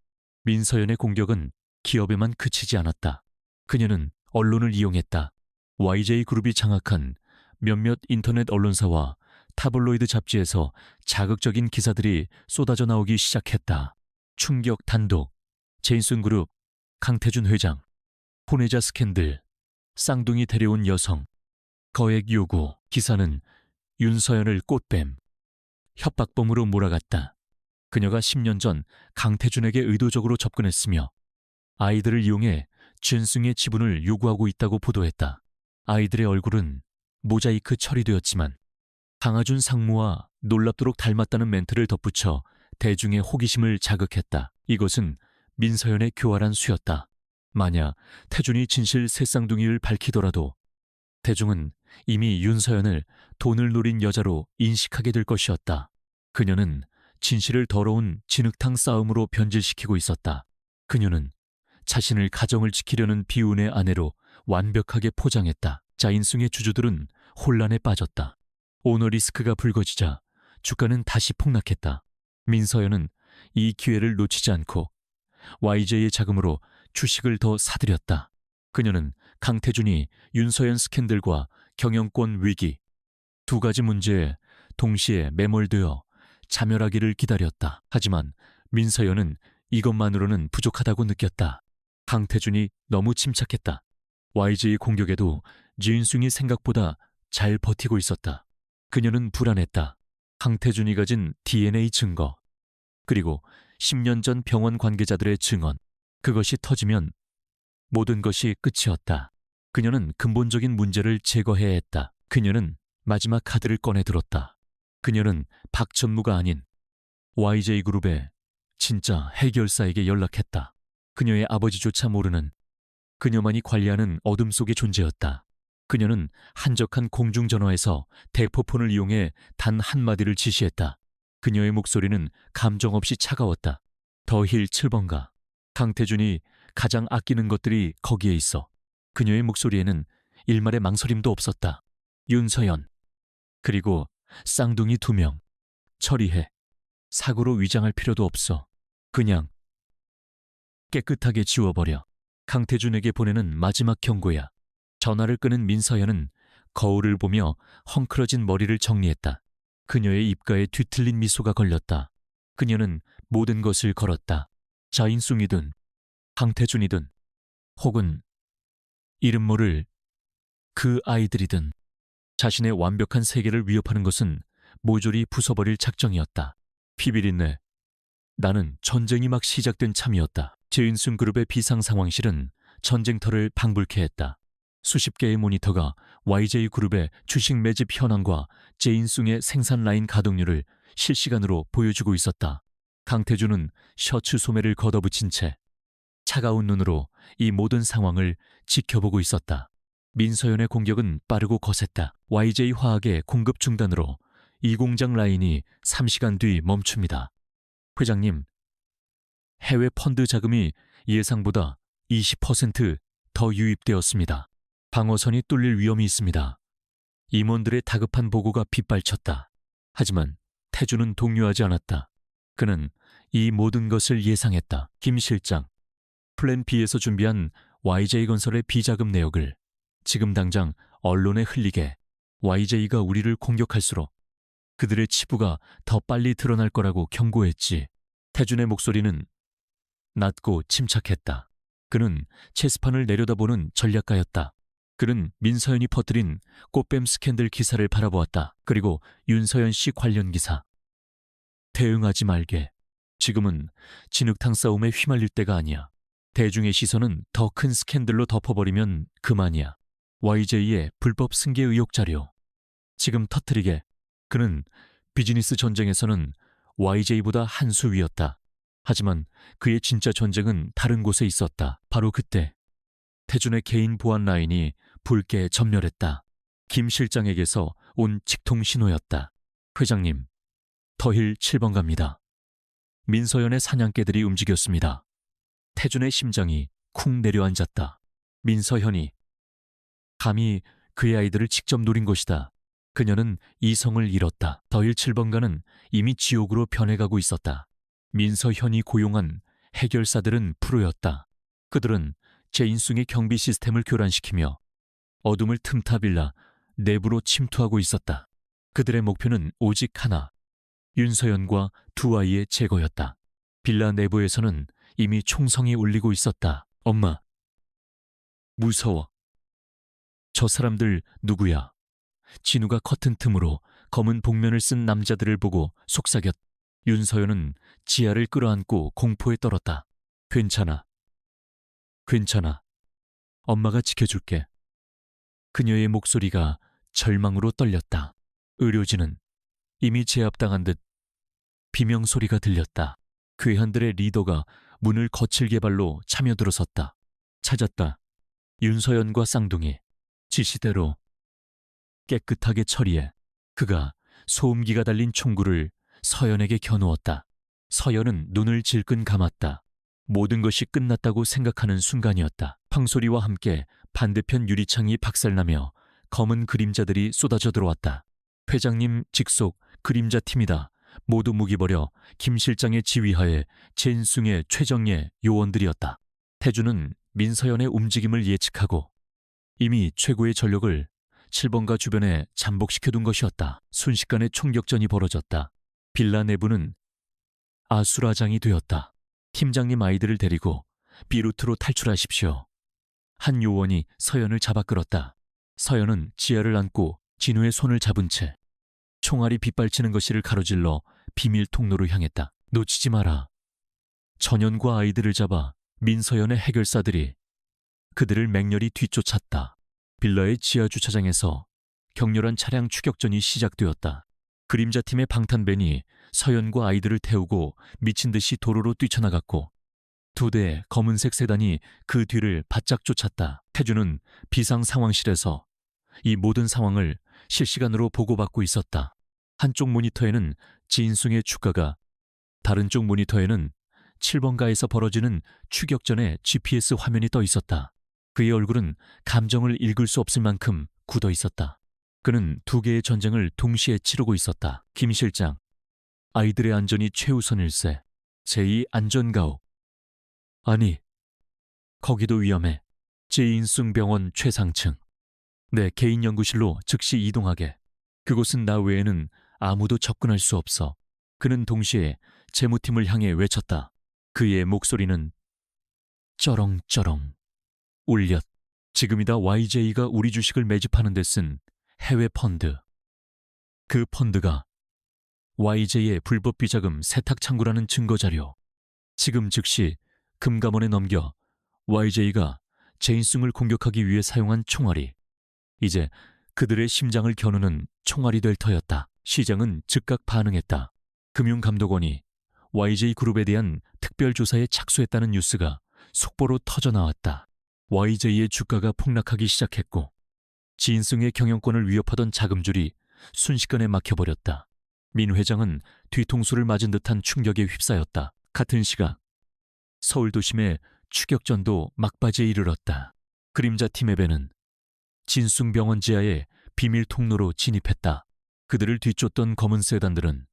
민서연의 공격은 기업에만 그치지 않았다. 그녀는 언론을 이용했다. YJ그룹이 장악한 몇몇 인터넷 언론사와 타블로이드 잡지에서 자극적인 기사들이 쏟아져 나오기 시작했다. 충격 단독, 제인숭그룹, 강태준 회장, 혼외자 스캔들, 쌍둥이 데려온 여성, 거액 요구. 기사는 윤서연을 꽃뱀, 협박범으로 몰아갔다. 그녀가 10년 전 강태준에게 의도적으로 접근했으며 아이들을 이용해 준승의 지분을 요구하고 있다고 보도했다. 아이들의 얼굴은 모자이크 처리되었지만 강하준 상무와 놀랍도록 닮았다는 멘트를 덧붙여 대중의 호기심을 자극했다. 이것은 민서연의 교활한 수였다. 만약 태준이 진실 새쌍둥이를 밝히더라도 대중은 이미 윤서연을 돈을 노린 여자로 인식하게 될 것이었다. 그녀는 진실을 더러운 진흙탕 싸움으로 변질시키고 있었다. 그녀는 자신을 가정을 지키려는 비운의 아내로 완벽하게 포장했다. 자인숭의 주주들은 혼란에 빠졌다. 오너리스크가 불거지자 주가는 다시 폭락했다. 민서연은 이 기회를 놓치지 않고 YJ의 자금으로 주식을 더 사들였다. 그녀는 강태준이 윤서연 스캔들과 경영권 위기 두 가지 문제에 동시에 매몰되어 자멸하기를 기다렸다. 하지만 민서연은 이것만으로는 부족하다고 느꼈다. 강태준이 너무 침착했다. YJ 공격에도 지인숭이 생각보다 잘 버티고 있었다. 그녀는 불안했다. 강태준이 가진 DNA 증거, 그리고 10년 전 병원 관계자들의 증언, 그것이 터지면 모든 것이 끝이었다. 그녀는 근본적인 문제를 제거해야 했다. 그녀는 마지막 카드를 꺼내 들었다. 그녀는 박전무가 아닌 YJ그룹의 진짜 해결사에게 연락했다. 그녀의 아버지조차 모르는, 그녀만이 관리하는 어둠 속의 존재였다. 그녀는 한적한 공중전화에서 대포폰을 이용해 단 한마디를 지시했다. 그녀의 목소리는 감정 없이 차가웠다. 더힐 7번가. 강태준이 가장 아끼는 것들이 거기에 있어. 그녀의 목소리에는 일말의 망설임도 없었다. 윤서연, 그리고 쌍둥이 2명. 처리해. 사고로 위장할 필요도 없어. 그냥 깨끗하게 지워버려. 강태준에게 보내는 마지막 경고야. 전화를 끄는 민서연은 거울을 보며 헝클어진 머리를 정리했다. 그녀의 입가에 뒤틀린 미소가 걸렸다. 그녀는 모든 것을 걸었다. 자인숭이든 강태준이든 혹은 이름 모를 그 아이들이든 자신의 완벽한 세계를 위협하는 것은 모조리 부숴버릴 작정이었다. 피비린내. 나는 전쟁이 막 시작된 참이었다. 제인숭 그룹의 비상상황실은 전쟁터를 방불케 했다. 수십 개의 모니터가 YJ그룹의 주식 매집 현황과 제인숭의 생산 라인 가동률을 실시간으로 보여주고 있었다. 강태준은 셔츠 소매를 걷어붙인 채 차가운 눈으로 이 모든 상황을 지켜보고 있었다. 민서연의 공격은 빠르고 거셌다. YJ 화학의 공급 중단으로 이 공장 라인이 3시간 뒤 멈춥니다. 회장님, 해외 펀드 자금이 예상보다 20% 더 유입되었습니다. 방어선이 뚫릴 위험이 있습니다. 임원들의 다급한 보고가 빗발쳤다. 하지만 태준은 동요하지 않았다. 그는 이 모든 것을 예상했다. 김 실장, 플랜 B에서 준비한 YJ건설의 비자금 내역을 지금 당장 언론에 흘리게. YJ가 우리를 공격할수록 그들의 치부가 더 빨리 드러날 거라고 경고했지. 태준의 목소리는 낮고 침착했다. 그는 체스판을 내려다보는 전략가였다. 그는 민서연이 퍼뜨린 꽃뱀 스캔들 기사를 바라보았다. 그리고 윤서연 씨 관련 기사. 대응하지 말게. 지금은 진흙탕 싸움에 휘말릴 때가 아니야. 대중의 시선은 더 큰 스캔들로 덮어버리면 그만이야. YJ의 불법 승계 의혹 자료. 지금 터뜨리게. 그는 비즈니스 전쟁에서는 YJ보다 한 수 위였다. 하지만 그의 진짜 전쟁은 다른 곳에 있었다. 바로 그때 태준의 개인 보안 라인이 붉게 점멸했다. 김 실장에게서 온 직통 신호였다. 회장님, 더힐 7번 갑니다. 민서연의 사냥개들이 움직였습니다. 태준의 심장이 쿵 내려앉았다. 민서연이 감히 그의 아이들을 직접 노린 것이다. 그녀는 이성을 잃었다. 더힐 7번가는 이미 지옥으로 변해가고 있었다. 민서현이 고용한 해결사들은 프로였다. 그들은 제인숭의 경비 시스템을 교란시키며 어둠을 틈타빌라 내부로 침투하고 있었다. 그들의 목표는 오직 하나, 윤서연과 두 아이의 제거였다. 빌라 내부에서는 이미 총성이 울리고 있었다. 엄마, 무서워. 저 사람들 누구야? 진우가 커튼 틈으로 검은 복면을 쓴 남자들을 보고 속삭였. 윤서연은 지아를 끌어안고 공포에 떨었다. 괜찮아. 괜찮아. 엄마가 지켜줄게. 그녀의 목소리가 절망으로 떨렸다. 의료진은 이미 제압당한 듯 비명소리가 들렸다. 괴한들의 리더가 문을 거칠게 발로 차며 들어섰다. 찾았다. 윤서연과 쌍둥이. 지시대로 깨끗하게 처리해. 그가 소음기가 달린 총구를 서연에게 겨누었다. 서연은 눈을 질끈 감았다. 모든 것이 끝났다고 생각하는 순간이었다. 황소리와 함께 반대편 유리창이 박살나며 검은 그림자들이 쏟아져 들어왔다. 회장님 직속 그림자팀이다. 모두 무기 버려 김 실장의 지휘하에 제인숭의 최정예 요원들이었다. 태주는 민서연의 움직임을 예측하고 이미 최고의 전력을 7번가 주변에 잠복시켜둔 것이었다. 순식간에 총격전이 벌어졌다. 빌라 내부는 아수라장이 되었다. 팀장님 아이들을 데리고 B루트로 탈출하십시오. 한 요원이 서연을 잡아 끌었다. 서연은 지아를 안고 진우의 손을 잡은 채 총알이 빗발치는 것이를 가로질러 비밀 통로로 향했다. 놓치지 마라. 전연과 아이들을 잡아 민서연의 해결사들이 그들을 맹렬히 뒤쫓았다. 빌라의 지하 주차장에서 격렬한 차량 추격전이 시작되었다. 그림자팀의 방탄벤이 서연과 아이들을 태우고 미친 듯이 도로로 뛰쳐나갔고 2대의 검은색 세단이 그 뒤를 바짝 쫓았다. 태주는 비상 상황실에서 이 모든 상황을 실시간으로 보고받고 있었다. 한쪽 모니터에는 진숭의 주가가, 다른 쪽 모니터에는 7번가에서 벌어지는 추격전의 GPS 화면이 떠 있었다. 그의 얼굴은 감정을 읽을 수 없을 만큼 굳어 있었다. 그는 2개의 전쟁을 동시에 치르고 있었다. 김 실장, 아이들의 안전이 최우선일세. 제2 안전가옥. 아니, 거기도 위험해. 제2인숭병원 최상층. 내 개인 연구실로 즉시 이동하게. 그곳은 나 외에는 아무도 접근할 수 없어. 그는 동시에 재무팀을 향해 외쳤다. 그의 목소리는 쩌렁쩌렁 울렸. 지금이다. YJ가 우리 주식을 매집하는 데 쓴 해외 펀드. 그 펀드가 YJ의 불법 비자금 세탁 창구라는 증거자료. 지금 즉시 금감원에 넘겨 YJ가 제인숭을 공격하기 위해 사용한 총알이 이제 그들의 심장을 겨누는 총알이 될 터였다. 시장은 즉각 반응했다. 금융감독원이 YJ그룹에 대한 특별조사에 착수했다는 뉴스가 속보로 터져나왔다. YJ의 주가가 폭락하기 시작했고 진승의 경영권을 위협하던 자금줄이 순식간에 막혀버렸다. 민 회장은 뒤통수를 맞은 듯한 충격에 휩싸였다. 같은 시각 서울 도심의 추격전도 막바지에 이르렀다. 그림자팀의 배는 진숭병원 지하의 비밀 통로로 진입했다. 그들을 뒤쫓던 검은 세단들은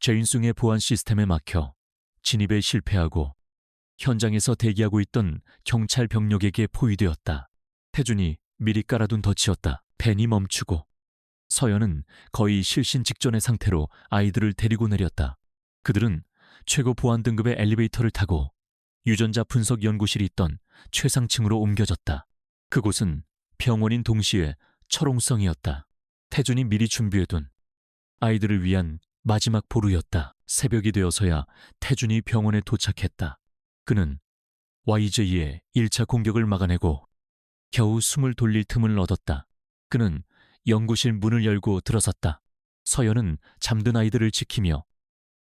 제인숭의 보안 시스템에 막혀 진입에 실패하고 현장에서 대기하고 있던 경찰 병력에게 포위되었다. 태준이 미리 깔아둔 덫이었다. 벤이 멈추고 서연은 거의 실신 직전의 상태로 아이들을 데리고 내렸다. 그들은 최고 보안 등급의 엘리베이터를 타고 유전자 분석 연구실이 있던 최상층으로 옮겨졌다. 그곳은 병원인 동시에 철옹성이었다. 태준이 미리 준비해둔 아이들을 위한 마지막 보루였다. 새벽이 되어서야 태준이 병원에 도착했다. 그는 YJ의 1차 공격을 막아내고 겨우 숨을 돌릴 틈을 얻었다. 그는 연구실 문을 열고 들어섰다. 서연은 잠든 아이들을 지키며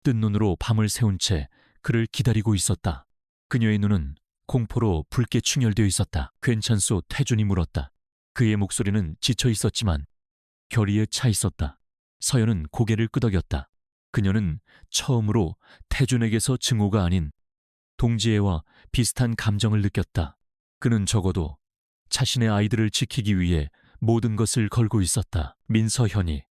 뜬 눈으로 밤을 새운 채 그를 기다리고 있었다. 그녀의 눈은 공포로 붉게 충혈되어 있었다. 괜찮소? 태준이 물었다. 그의 목소리는 지쳐 있었지만 결의에 차 있었다. 서연은 고개를 끄덕였다. 그녀는 처음으로 태준에게서 증오가 아닌 동지애와 비슷한 감정을 느꼈다. 그는 적어도 자신의 아이들을 지키기 위해 모든 것을 걸고 있었다. 민서현이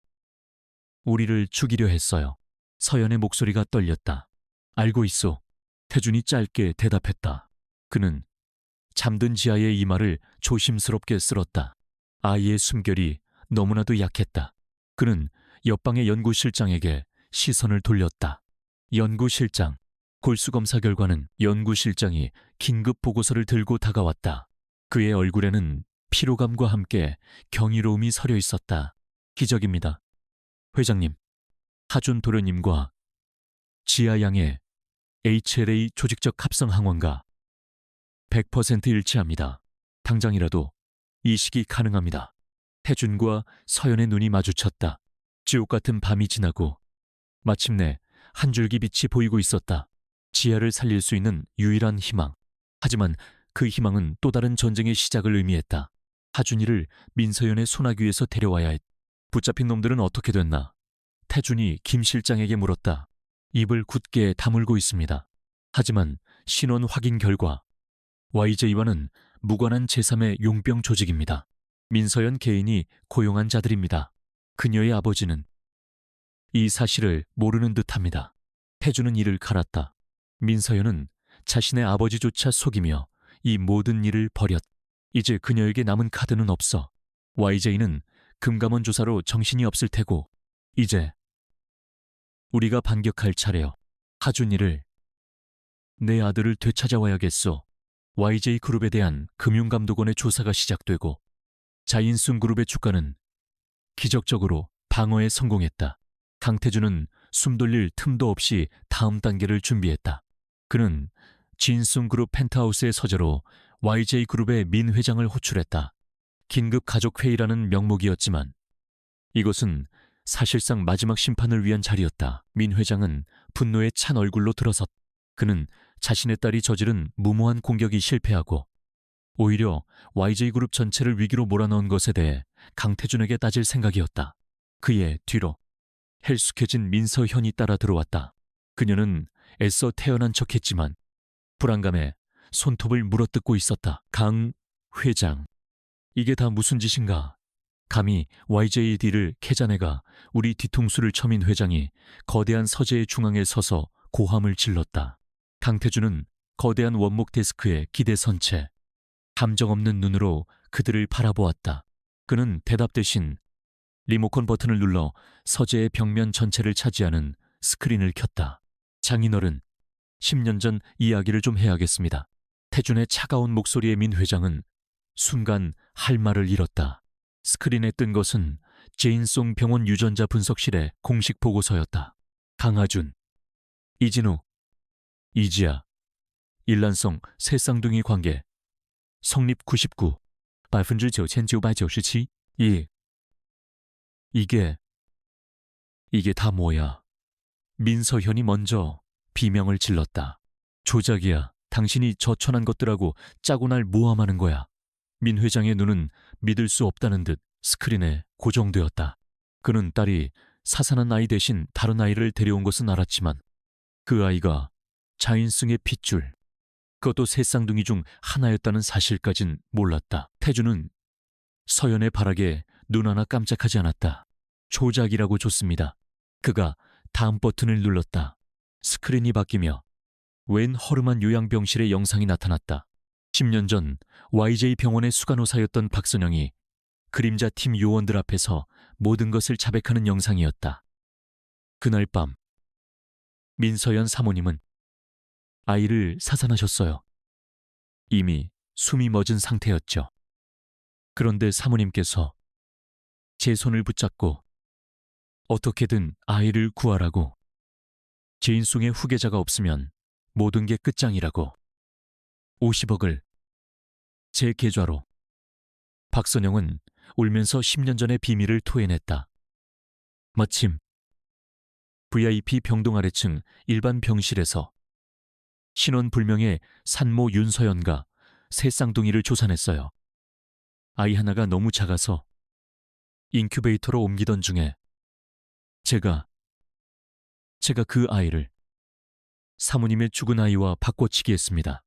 우리를 죽이려 했어요. 서연의 목소리가 떨렸다. 알고 있소. 태준이 짧게 대답했다. 그는 잠든 지아의 이마를 조심스럽게 쓸었다. 아이의 숨결이 너무나도 약했다. 그는 옆방의 연구실장에게 시선을 돌렸다. 연구실장. 골수검사 결과는 연구실장이 긴급 보고서를 들고 다가왔다. 그의 얼굴에는 피로감과 함께 경이로움이 서려 있었다. 기적입니다. 회장님, 하준 도련님과 지아 양의 HLA 조직적 합성 항원과 100% 일치합니다. 당장이라도 이식이 가능합니다. 태준과 서연의 눈이 마주쳤다. 지옥 같은 밤이 지나고 마침내 한 줄기 빛이 보이고 있었다. 지아를 살릴 수 있는 유일한 희망. 하지만 그 희망은 또 다른 전쟁의 시작을 의미했다. 하준이를 민서연의 소나귀에서 데려와야 했. 붙잡힌 놈들은 어떻게 됐나? 태준이 김 실장에게 물었다. 입을 굳게 다물고 있습니다. 하지만 신원 확인 결과 YJ와는 무관한 제3의 용병 조직입니다. 민서연 개인이 고용한 자들입니다. 그녀의 아버지는 이 사실을 모르는 듯합니다. 태준은 이를 갈았다. 민서연은 자신의 아버지조차 속이며 이 모든 일을 버렸. 이제 그녀에게 남은 카드는 없어. YJ는 금감원 조사로 정신이 없을 테고 이제 우리가 반격할 차례여. 하준이를, 내 아들을 되찾아와야겠소. YJ그룹에 대한 금융감독원의 조사가 시작되고 자인순그룹의 주가는 기적적으로 방어에 성공했다. 강태준은 숨 돌릴 틈도 없이 다음 단계를 준비했다. 그는 진순그룹 펜트하우스의 서재로 YJ그룹의 민 회장을 호출했다. 긴급 가족회의라는 명목이었지만 이것은 사실상 마지막 심판을 위한 자리였다. 민 회장은 분노에 찬 얼굴로 들어섰. 그는 자신의 딸이 저지른 무모한 공격이 실패하고 오히려 YJ그룹 전체를 위기로 몰아넣은 것에 대해 강태준에게 따질 생각이었다. 그의 뒤로 헬쑥해진 민서현이 따라 들어왔다. 그녀는 애써 태어난 척했지만 불안감에 손톱을 물어뜯고 있었다. 강 회장, 이게 다 무슨 짓인가? 감히 YJD를 캐자네가 우리 뒤통수를 쳐민 회장이 거대한 서재의 중앙에 서서 고함을 질렀다. 강태준은 거대한 원목 데스크에 기대선 채 감정 없는 눈으로 그들을 바라보았다. 그는 대답 대신 리모컨 버튼을 눌러 서재의 벽면 전체를 차지하는 스크린을 켰다. 장인어른, 10년 전 이야기를 좀 해야겠습니다. 태준의 차가운 목소리에 민 회장은 순간 할 말을 잃었다. 스크린에 뜬 것은 제인송 병원 유전자 분석실의 공식 보고서였다. 강하준, 이진우, 이지아, 일란성 새 쌍둥이 관계, 성립 99, 9997%. 이게 다 뭐야? 민서현이 먼저 비명을 질렀다. 조작이야. 당신이 저천한 것들하고 짜고 날 모함하는 거야. 민 회장의 눈은 믿을 수 없다는 듯 스크린에 고정되었다. 그는 딸이 사산한 아이 대신 다른 아이를 데려온 것은 알았지만 그 아이가 자인승의 핏줄, 그것도 새 쌍둥이 중 하나였다는 사실까진 몰랐다. 태준은 서연의 발악에 눈 하나 깜짝하지 않았다. 조작이라고 줬습니다. 그가 다음 버튼을 눌렀다. 스크린이 바뀌며 웬 허름한 요양병실의 영상이 나타났다. 10년 전 YJ 병원의 수간호사였던 박선영이 그림자 팀 요원들 앞에서 모든 것을 자백하는 영상이었다. 그날 밤 민서연 사모님은 아이를 사산하셨어요. 이미 숨이 멎은 상태였죠. 그런데 사모님께서 제 손을 붙잡고 어떻게든 아이를 구하라고, 제인송의 후계자가 없으면 모든 게 끝장이라고, 50억을 제 계좌로. 박선영은 울면서 10년 전의 비밀을 토해냈다. 마침 VIP 병동 아래층 일반 병실에서 신원불명의 산모 윤서연과 새 쌍둥이를 조사냈어요. 아이 하나가 너무 작아서 인큐베이터로 옮기던 중에 제가 그 아이를 사모님의 죽은 아이와 바꿔치기 했습니다.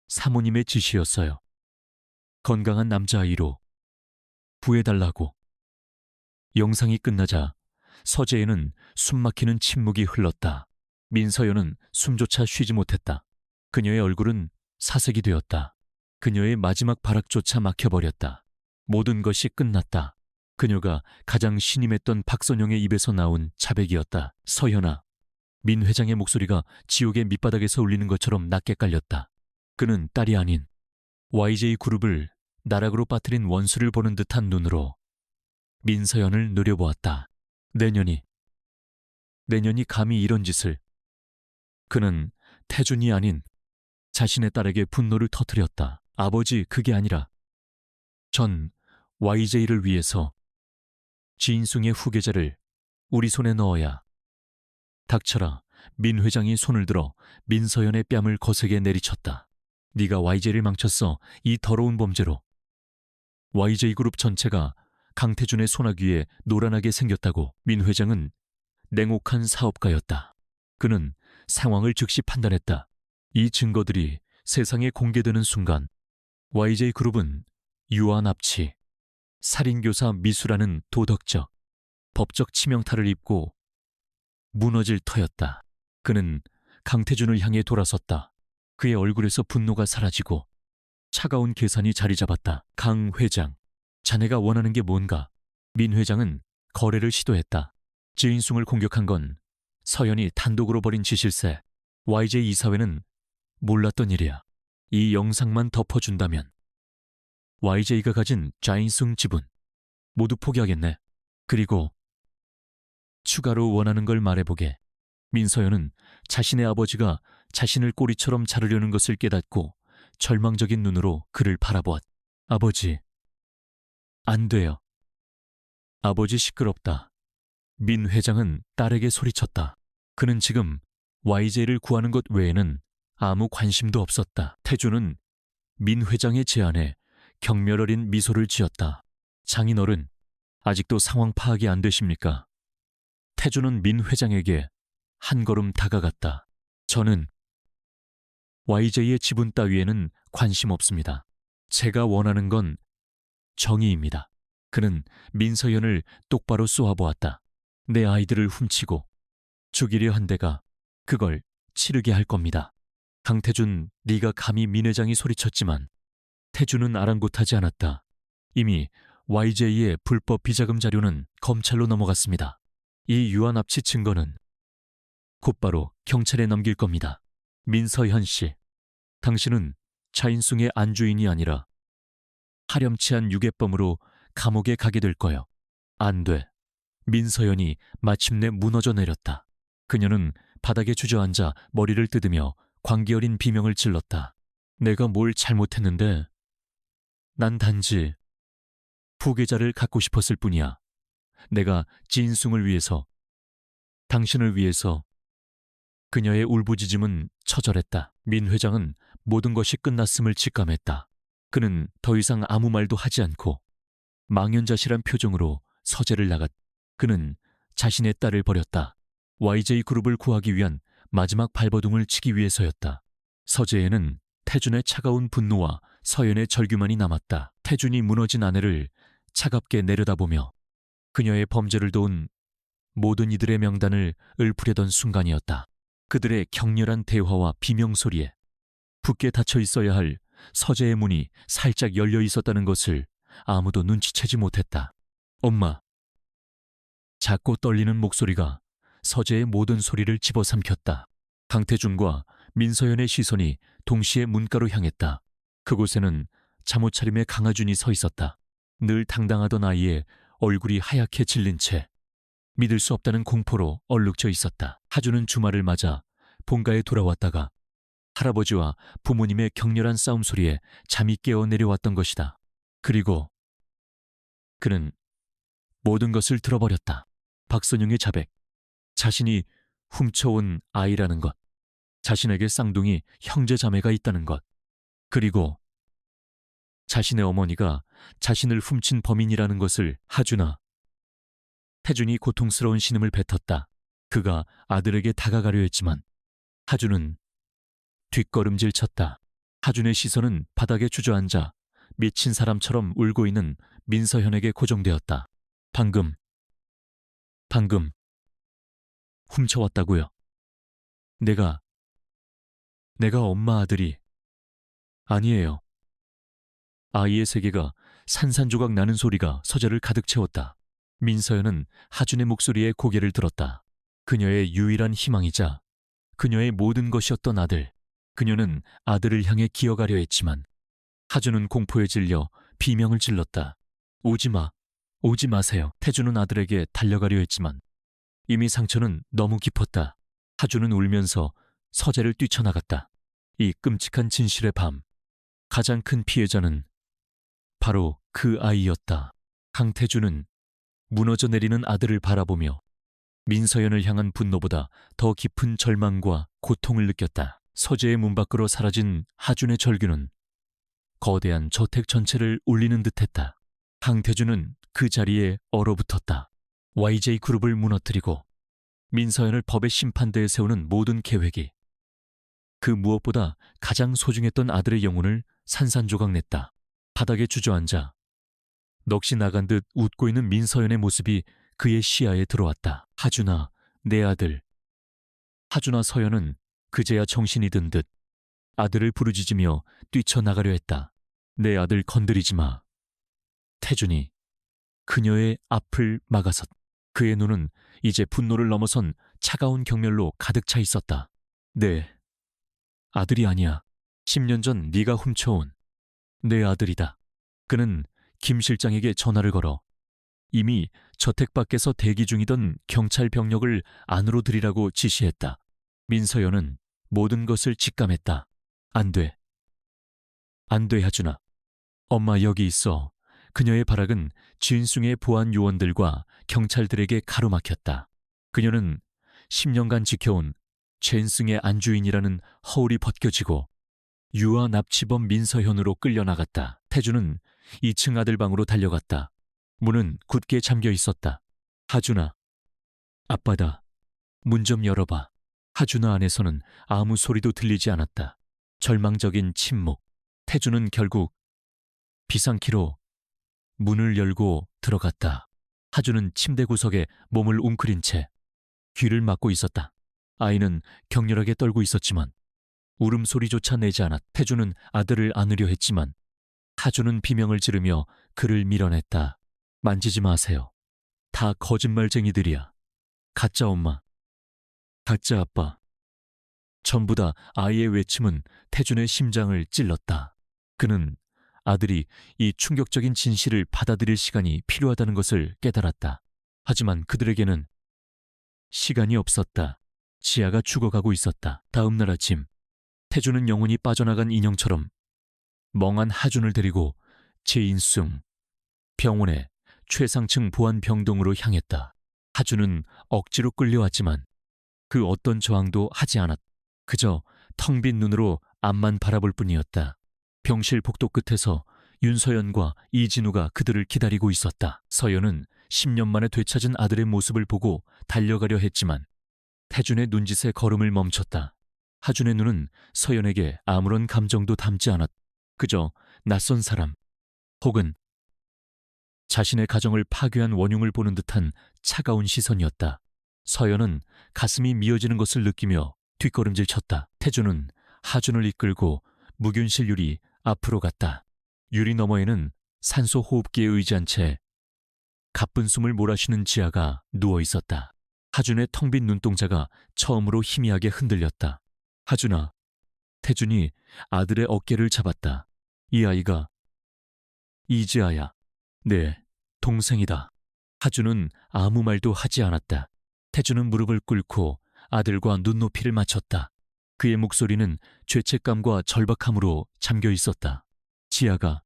사모님의 지시였어요. 건강한 남자아이로 구해달라고. 영상이 끝나자 서재에는 숨막히는 침묵이 흘렀다. 민서연은 숨조차 쉬지 못했다. 그녀의 얼굴은 사색이 되었다. 그녀의 마지막 발악조차 막혀버렸다. 모든 것이 끝났다. 그녀가 가장 신임했던 박선영의 입에서 나온 자백이었다. 서연아. 민 회장의 목소리가 지옥의 밑바닥에서 울리는 것처럼 낮게 깔렸다. 그는 딸이 아닌 YJ그룹을 나락으로 빠뜨린 원수를 보는 듯한 눈으로 민서연을 노려보았다. 내년이 감히 이런 짓을. 그는 태준이 아닌 자신의 딸에게 분노를 터뜨렸다. 아버지, 그게 아니라 전 YJ를 위해서 지인숭의 후계자를 우리 손에 넣어야. 닥쳐라. 민 회장이 손을 들어 민서연의 뺨을 거세게 내리쳤다. 네가 YJ를 망쳤어. 이 더러운 범죄로. YJ그룹 전체가 강태준의 손아귀 위에 노란하게 생겼다고. 민 회장은 냉혹한 사업가였다. 그는 상황을 즉시 판단했다. 이 증거들이 세상에 공개되는 순간 YJ그룹은 유아 납치, 살인교사 미수라는 도덕적, 법적 치명타를 입고 무너질 터였다. 그는 강태준을 향해 돌아섰다. 그의 얼굴에서 분노가 사라지고 차가운 계산이 자리 잡았다. 강 회장, 자네가 원하는 게 뭔가? 민 회장은 거래를 시도했다. 지인숭을 공격한 건 서연이 단독으로 벌인 짓일세. YJ 이사회는 몰랐던 일이야. 이 영상만 덮어준다면 YJ가 가진 자인숭 지분 모두 포기하겠네. 그리고 추가로 원하는 걸 말해보게. 민서연은 자신의 아버지가 자신을 꼬리처럼 자르려는 것을 깨닫고 절망적인 눈으로 그를 바라보았다. 아버지, 안 돼요. 아버지 시끄럽다. 민 회장은 딸에게 소리쳤다. 그는 지금 YJ를 구하는 것 외에는 아무 관심도 없었다. 태주는 민 회장의 제안에 경멸 어린 미소를 지었다. 장인어른, 아직도 상황 파악이 안 되십니까? 태주는 민 회장에게 한 걸음 다가갔다. 저는 YJ의 지분 따위에는 관심 없습니다. 제가 원하는 건 정의입니다. 그는 민서연을 똑바로 쏘아보았다. 내 아이들을 훔치고 죽이려 한 데가 그걸 치르게 할 겁니다. 강태준, 네가 감히 민 회장이 소리쳤지만 태준은 아랑곳하지 않았다. 이미 YJ의 불법 비자금 자료는 검찰로 넘어갔습니다. 이 유한 납치 증거는 곧바로 경찰에 넘길 겁니다. 민서현 씨, 당신은 자인숭의 안주인이 아니라 파렴치한 유괴범으로 감옥에 가게 될 거요. 안 돼. 민서연이 마침내 무너져 내렸다. 그녀는 바닥에 주저앉아 머리를 뜯으며 광기 어린 비명을 질렀다. 내가 뭘 잘못했는데? 난 단지 후계자를 갖고 싶었을 뿐이야. 내가 진숭을 위해서, 당신을 위해서. 그녀의 울부짖음은 처절했다. 민 회장은 모든 것이 끝났음을 직감했다. 그는 더 이상 아무 말도 하지 않고 망연자실한 표정으로 서재를 나갔다. 그는 자신의 딸을 버렸다. YJ 그룹을 구하기 위한 마지막 발버둥을 치기 위해서였다. 서재에는 태준의 차가운 분노와 서연의 절규만이 남았다. 태준이 무너진 아내를 차갑게 내려다보며 그녀의 범죄를 도운 모든 이들의 명단을 읊으려던 순간이었다. 그들의 격렬한 대화와 비명소리에 붓게 닫혀 있어야 할 서재의 문이 살짝 열려 있었다는 것을 아무도 눈치채지 못했다. 엄마. 작고 떨리는 목소리가 서재의 모든 소리를 집어삼켰다. 강태준과 민서연의 시선이 동시에 문가로 향했다. 그곳에는 잠옷차림의 강하준이 서 있었다. 늘 당당하던 아이의 얼굴이 하얗게 질린 채 믿을 수 없다는 공포로 얼룩져 있었다. 하준은 주말을 맞아 본가에 돌아왔다가 할아버지와 부모님의 격렬한 싸움 소리에 잠이 깨어 내려왔던 것이다. 그리고 그는 모든 것을 들어버렸다. 박선영의 자백, 자신이 훔쳐온 아이라는 것, 자신에게 쌍둥이 형제 자매가 있다는 것, 그리고 자신의 어머니가 자신을 훔친 범인이라는 것을. 하준아. 태준이 고통스러운 신음을 뱉었다. 그가 아들에게 다가가려 했지만 하준은 뒷걸음질 쳤다. 하준의 시선은 바닥에 주저앉아 미친 사람처럼 울고 있는 민서현에게 고정되었다. 방금 훔쳐왔다고요. 내가 엄마 아들이 아니에요. 아이의 세계가 산산조각 나는 소리가 서재를 가득 채웠다. 민서연은 하준의 목소리에 고개를 들었다. 그녀의 유일한 희망이자 그녀의 모든 것이었던 아들. 그녀는 아들을 향해 기어가려 했지만 하준은 공포에 질려 비명을 질렀다. 오지 마, 오지 마세요. 태준은 아들에게 달려가려 했지만 이미 상처는 너무 깊었다. 하준은 울면서 서재를 뛰쳐나갔다. 이 끔찍한 진실의 밤, 가장 큰 피해자는 바로 그 아이였다. 강태준은 무너져 내리는 아들을 바라보며 민서연을 향한 분노보다 더 깊은 절망과 고통을 느꼈다. 서재의 문 밖으로 사라진 하준의 절규는 거대한 저택 전체를 울리는 듯했다. 강태준은 그 자리에 얼어붙었다. YJ 그룹을 무너뜨리고 민서연을 법의 심판대에 세우는 모든 계획이 그 무엇보다 가장 소중했던 아들의 영혼을 산산조각냈다. 바닥에 주저앉아 넋이 나간 듯 웃고 있는 민서연의 모습이 그의 시야에 들어왔다. 하준아, 내 아들. 하준아. 서연은 그제야 정신이 든 듯 아들을 부르짖으며 뛰쳐나가려 했다. 내 아들 건드리지 마. 태준이 그녀의 앞을 막아섰. 그의 눈은 이제 분노를 넘어선 차가운 경멸로 가득 차 있었다. 내 아들이 아니야. 10년 전 네가 훔쳐온 내 아들이다. 그는 김 실장에게 전화를 걸어 이미 저택 밖에서 대기 중이던 경찰 병력을 안으로 들이라고 지시했다. 민서연은 모든 것을 직감했다. 안 돼. 안 돼, 하준아. 엄마 여기 있어. 그녀의 발악은 진숭의 보안 요원들과 경찰들에게 가로막혔다. 그녀는 10년간 지켜온 젠승의 안주인이라는 허울이 벗겨지고 유아 납치범 민서현으로 끌려나갔다. 태주는 2층 아들 방으로 달려갔다. 문은 굳게 잠겨 있었다. 하준아, 아빠다. 문 좀 열어봐. 하준아 안에서는 아무 소리도 들리지 않았다. 절망적인 침묵. 태주는 결국 비상키로 문을 열고 들어갔다. 하준은 침대 구석에 몸을 웅크린 채 귀를 막고 있었다. 아이는 격렬하게 떨고 있었지만 울음소리조차 내지 않았. 태주는 아들을 안으려 했지만 하준은 비명을 지르며 그를 밀어냈다. 만지지 마세요. 다 거짓말쟁이들이야. 가짜 엄마, 가짜 아빠. 전부 다 아이의 외침은 태준의 심장을 찔렀다. 그는 아들이 이 충격적인 진실을 받아들일 시간이 필요하다는 것을 깨달았다. 하지만 그들에게는 시간이 없었다. 지아가 죽어가고 있었다. 다음 날 아침, 태준은 영혼이 빠져나간 인형처럼 멍한 하준을 데리고 제인숭 병원의 최상층 보안병동으로 향했다. 하준은 억지로 끌려왔지만 그 어떤 저항도 하지 않았. 그저 텅 빈 눈으로 앞만 바라볼 뿐이었다. 병실 복도 끝에서 윤서연과 이진우가 그들을 기다리고 있었다. 서연은 10년 만에 되찾은 아들의 모습을 보고 달려가려 했지만 태준의 눈짓에 걸음을 멈췄다. 하준의 눈은 서연에게 아무런 감정도 담지 않았. 그저 낯선 사람 혹은 자신의 가정을 파괴한 원흉을 보는 듯한 차가운 시선이었다. 서연은 가슴이 미어지는 것을 느끼며 뒷걸음질 쳤다. 태준은 하준을 이끌고 무균실 유리 앞으로 갔다. 유리 너머에는 산소 호흡기에 의지한 채 가쁜 숨을 몰아쉬는 지아가 누워 있었다. 하준의 텅 빈 눈동자가 처음으로 희미하게 흔들렸다. 하준아, 태준이 아들의 어깨를 잡았다. 이 아이가 이지아야. 네, 동생이다. 하준은 아무 말도 하지 않았다. 태준은 무릎을 꿇고 아들과 눈높이를 맞췄다. 그의 목소리는 죄책감과 절박함으로 잠겨 있었다. 지아가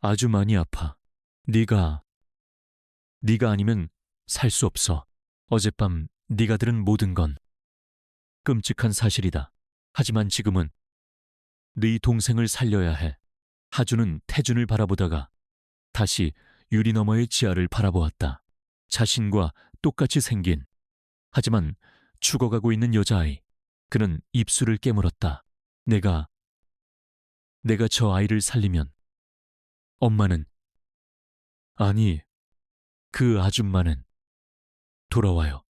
아주 많이 아파. 네가 아니면 살 수 없어. 어젯밤 네가 들은 모든 건 끔찍한 사실이다. 하지만 지금은 네 동생을 살려야 해. 하준은 태준을 바라보다가 다시 유리 너머의 지아를 바라보았다. 자신과 똑같이 생긴 하지만 죽어가고 있는 여자아이. 그는 입술을 깨물었다. 내가 저 아이를 살리면 엄마는 아니 그 아줌마는 돌아와요.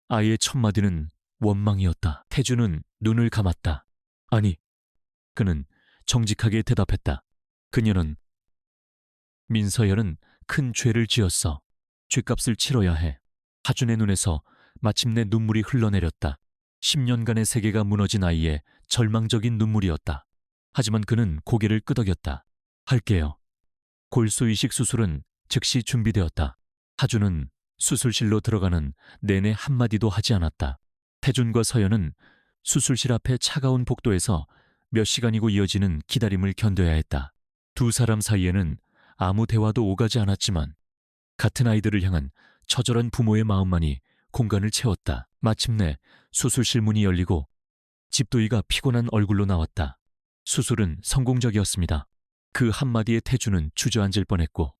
아이의 첫 마디는 원망이었다. 태준은 눈을 감았다. 아니, 그는 정직하게 대답했다. 그녀는 민서연은 큰 죄를 지었어. 죗값을 치러야 해. 하준의 눈에서 마침내 눈물이 흘러내렸다. 10년간의 세계가 무너진 아이의 절망적인 눈물이었다. 하지만 그는 고개를 끄덕였다. 할게요. 골수이식 수술은 즉시 준비되었다. 하준은 수술실로 들어가는 내내 한마디도 하지 않았다. 태준과 서연은 수술실 앞의 차가운 복도에서 몇 시간이고 이어지는 기다림을 견뎌야 했다. 두 사람 사이에는 아무 대화도 오가지 않았지만 같은 아이들을 향한 처절한 부모의 마음만이 공간을 채웠다. 마침내 수술실 문이 열리고 집도이가 피곤한 얼굴로 나왔다. 수술은 성공적이었습니다. 그 한마디에 태준은 주저앉을 뻔했고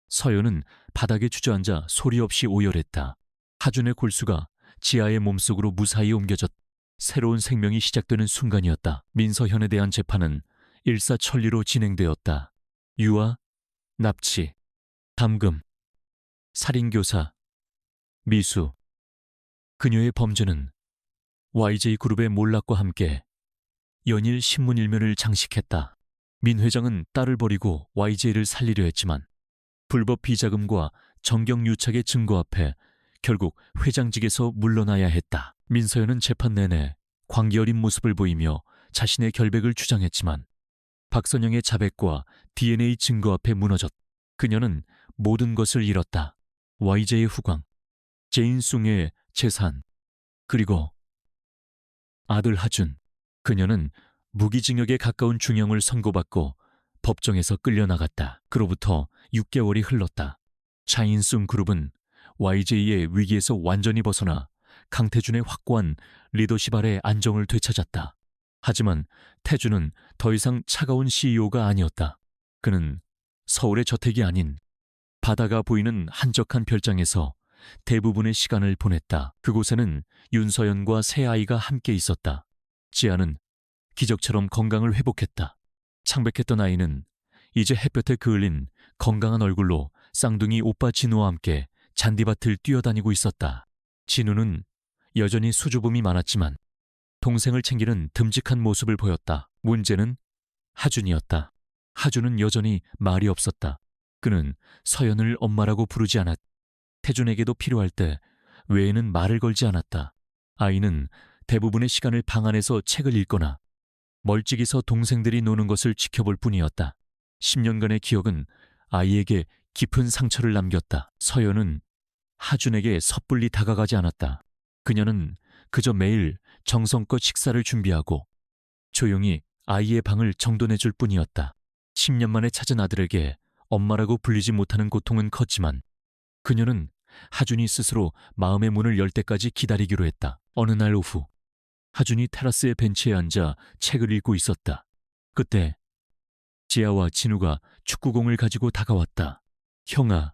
서연은 바닥에 주저앉아 소리 없이 오열했다. 하준의 골수가 지아의 몸속으로 무사히 옮겨졌. 새로운 생명이 시작되는 순간이었다. 민서현에 대한 재판은 일사천리로 진행되었다. 유아, 납치, 담금, 살인교사, 미수. 그녀의 범죄는 YJ그룹의 몰락과 함께 연일 신문 일면을 장식했다. 민 회장은 딸을 버리고 YJ를 살리려 했지만 불법 비자금과 정경유착의 증거 앞에 결국 회장직에서 물러나야 했다. 민서연은 재판 내내 광기 어린 모습을 보이며 자신의 결백을 주장했지만 박선영의 자백과 DNA 증거 앞에 무너졌다. 그녀는 모든 것을 잃었다. YJ의 후광, 제인숭의 재산, 그리고 아들 하준. 그녀는 무기징역에 가까운 중형을 선고받고 법정에서 끌려나갔다. 그로부터 6개월이 흘렀다. 차인숭 그룹은 YJ의 위기에서 완전히 벗어나 강태준의 확고한 리더십 아래 안정을 되찾았다. 하지만 태준은 더 이상 차가운 CEO가 아니었다. 그는 서울의 저택이 아닌 바다가 보이는 한적한 별장에서 대부분의 시간을 보냈다. 그곳에는 윤서연과 새 아이가 함께 있었다. 지아는 기적처럼 건강을 회복했다. 창백했던 아이는 이제 햇볕에 그을린 건강한 얼굴로 쌍둥이 오빠 진우와 함께 잔디밭을 뛰어다니고 있었다. 진우는 여전히 수줍음이 많았지만 동생을 챙기는 듬직한 모습을 보였다. 문제는 하준이었다. 하준은 여전히 말이 없었다. 그는 서연을 엄마라고 부르지 않았다. 태준에게도 필요할 때 외에는 말을 걸지 않았다. 아이는 대부분의 시간을 방 안에서 책을 읽거나 멀찍이서 동생들이 노는 것을 지켜볼 뿐이었다. 10년간의 기억은 아이에게 깊은 상처를 남겼다. 서연은 하준에게 섣불리 다가가지 않았다. 그녀는 그저 매일 정성껏 식사를 준비하고 조용히 아이의 방을 정돈해줄 뿐이었다. 10년 만에 찾은 아들에게 엄마라고 불리지 못하는 고통은 컸지만 그녀는 하준이 스스로 마음의 문을 열 때까지 기다리기로 했다. 어느 날 오후 하준이 테라스의 벤치에 앉아 책을 읽고 있었다. 그때 지아와 진우가 축구공을 가지고 다가왔다. 형아.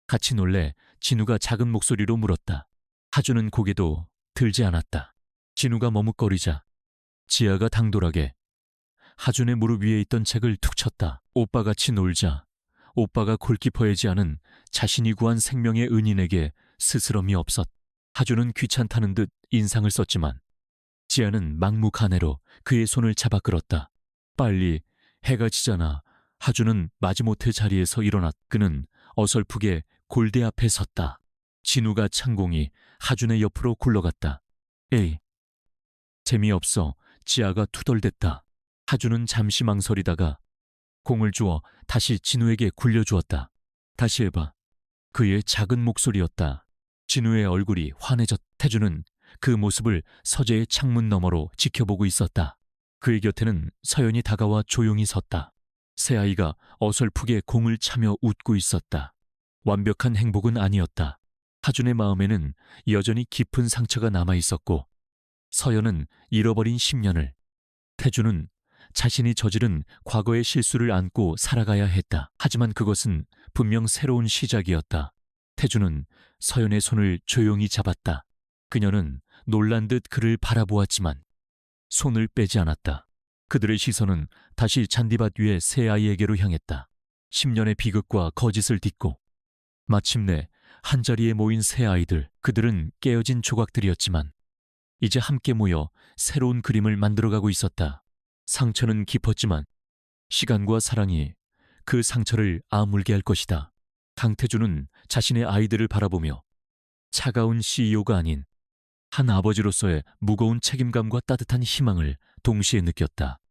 같이 놀래 진우가 작은 목소리로 물었다. 하준은 고개도 들지 않았다. 진우가 머뭇거리자 지아가 당돌하게 하준의 무릎 위에 있던 책을 툭 쳤다. 오빠같이 놀자. 오빠가 골키퍼이지 않은 자신이 구한 생명의 은인에게 스스럼이 없었. 하준은 귀찮다는 듯 인상을 썼지만 지아는 막무가내로 그의 손을 잡아 끌었다. 빨리, 해가 지잖아. 하준은 마지못해 자리에서 일어났. 그는 어설프게 골대 앞에 섰다. 진우가 창공이 하준의 옆으로 굴러갔다. 에이, 재미없어. 지아가 투덜댔다. 하준은 잠시 망설이다가 공을 주어 다시 진우에게 굴려주었다. 다시 해봐. 그의 작은 목소리였다. 진우의 얼굴이 환해졌. 태준은 그 모습을 서재의 창문 너머로 지켜보고 있었다. 그의 곁에는 서연이 다가와 조용히 섰다. 새아이가 어설프게 공을 차며 웃고 있었다. 완벽한 행복은 아니었다. 하준의 마음에는 여전히 깊은 상처가 남아 있었고 서연은 잃어버린 10년을, 태준은 자신이 저지른 과거의 실수를 안고 살아가야 했다. 하지만 그것은 분명 새로운 시작이었다. 태준은 서연의 손을 조용히 잡았다. 그녀는 놀란 듯 그를 바라보았지만 손을 빼지 않았다. 그들의 시선은 다시 잔디밭 위의 새 아이에게로 향했다. 10년의 비극과 거짓을 딛고 마침내 한자리에 모인 새 아이들. 그들은 깨어진 조각들이었지만 이제 함께 모여 새로운 그림을 만들어가고 있었다. 상처는 깊었지만 시간과 사랑이 그 상처를 아물게 할 것이다. 강태준은 자신의 아이들을 바라보며 차가운 CEO가 아닌 한 아버지로서의 무거운 책임감과 따뜻한 희망을 동시에 느꼈다.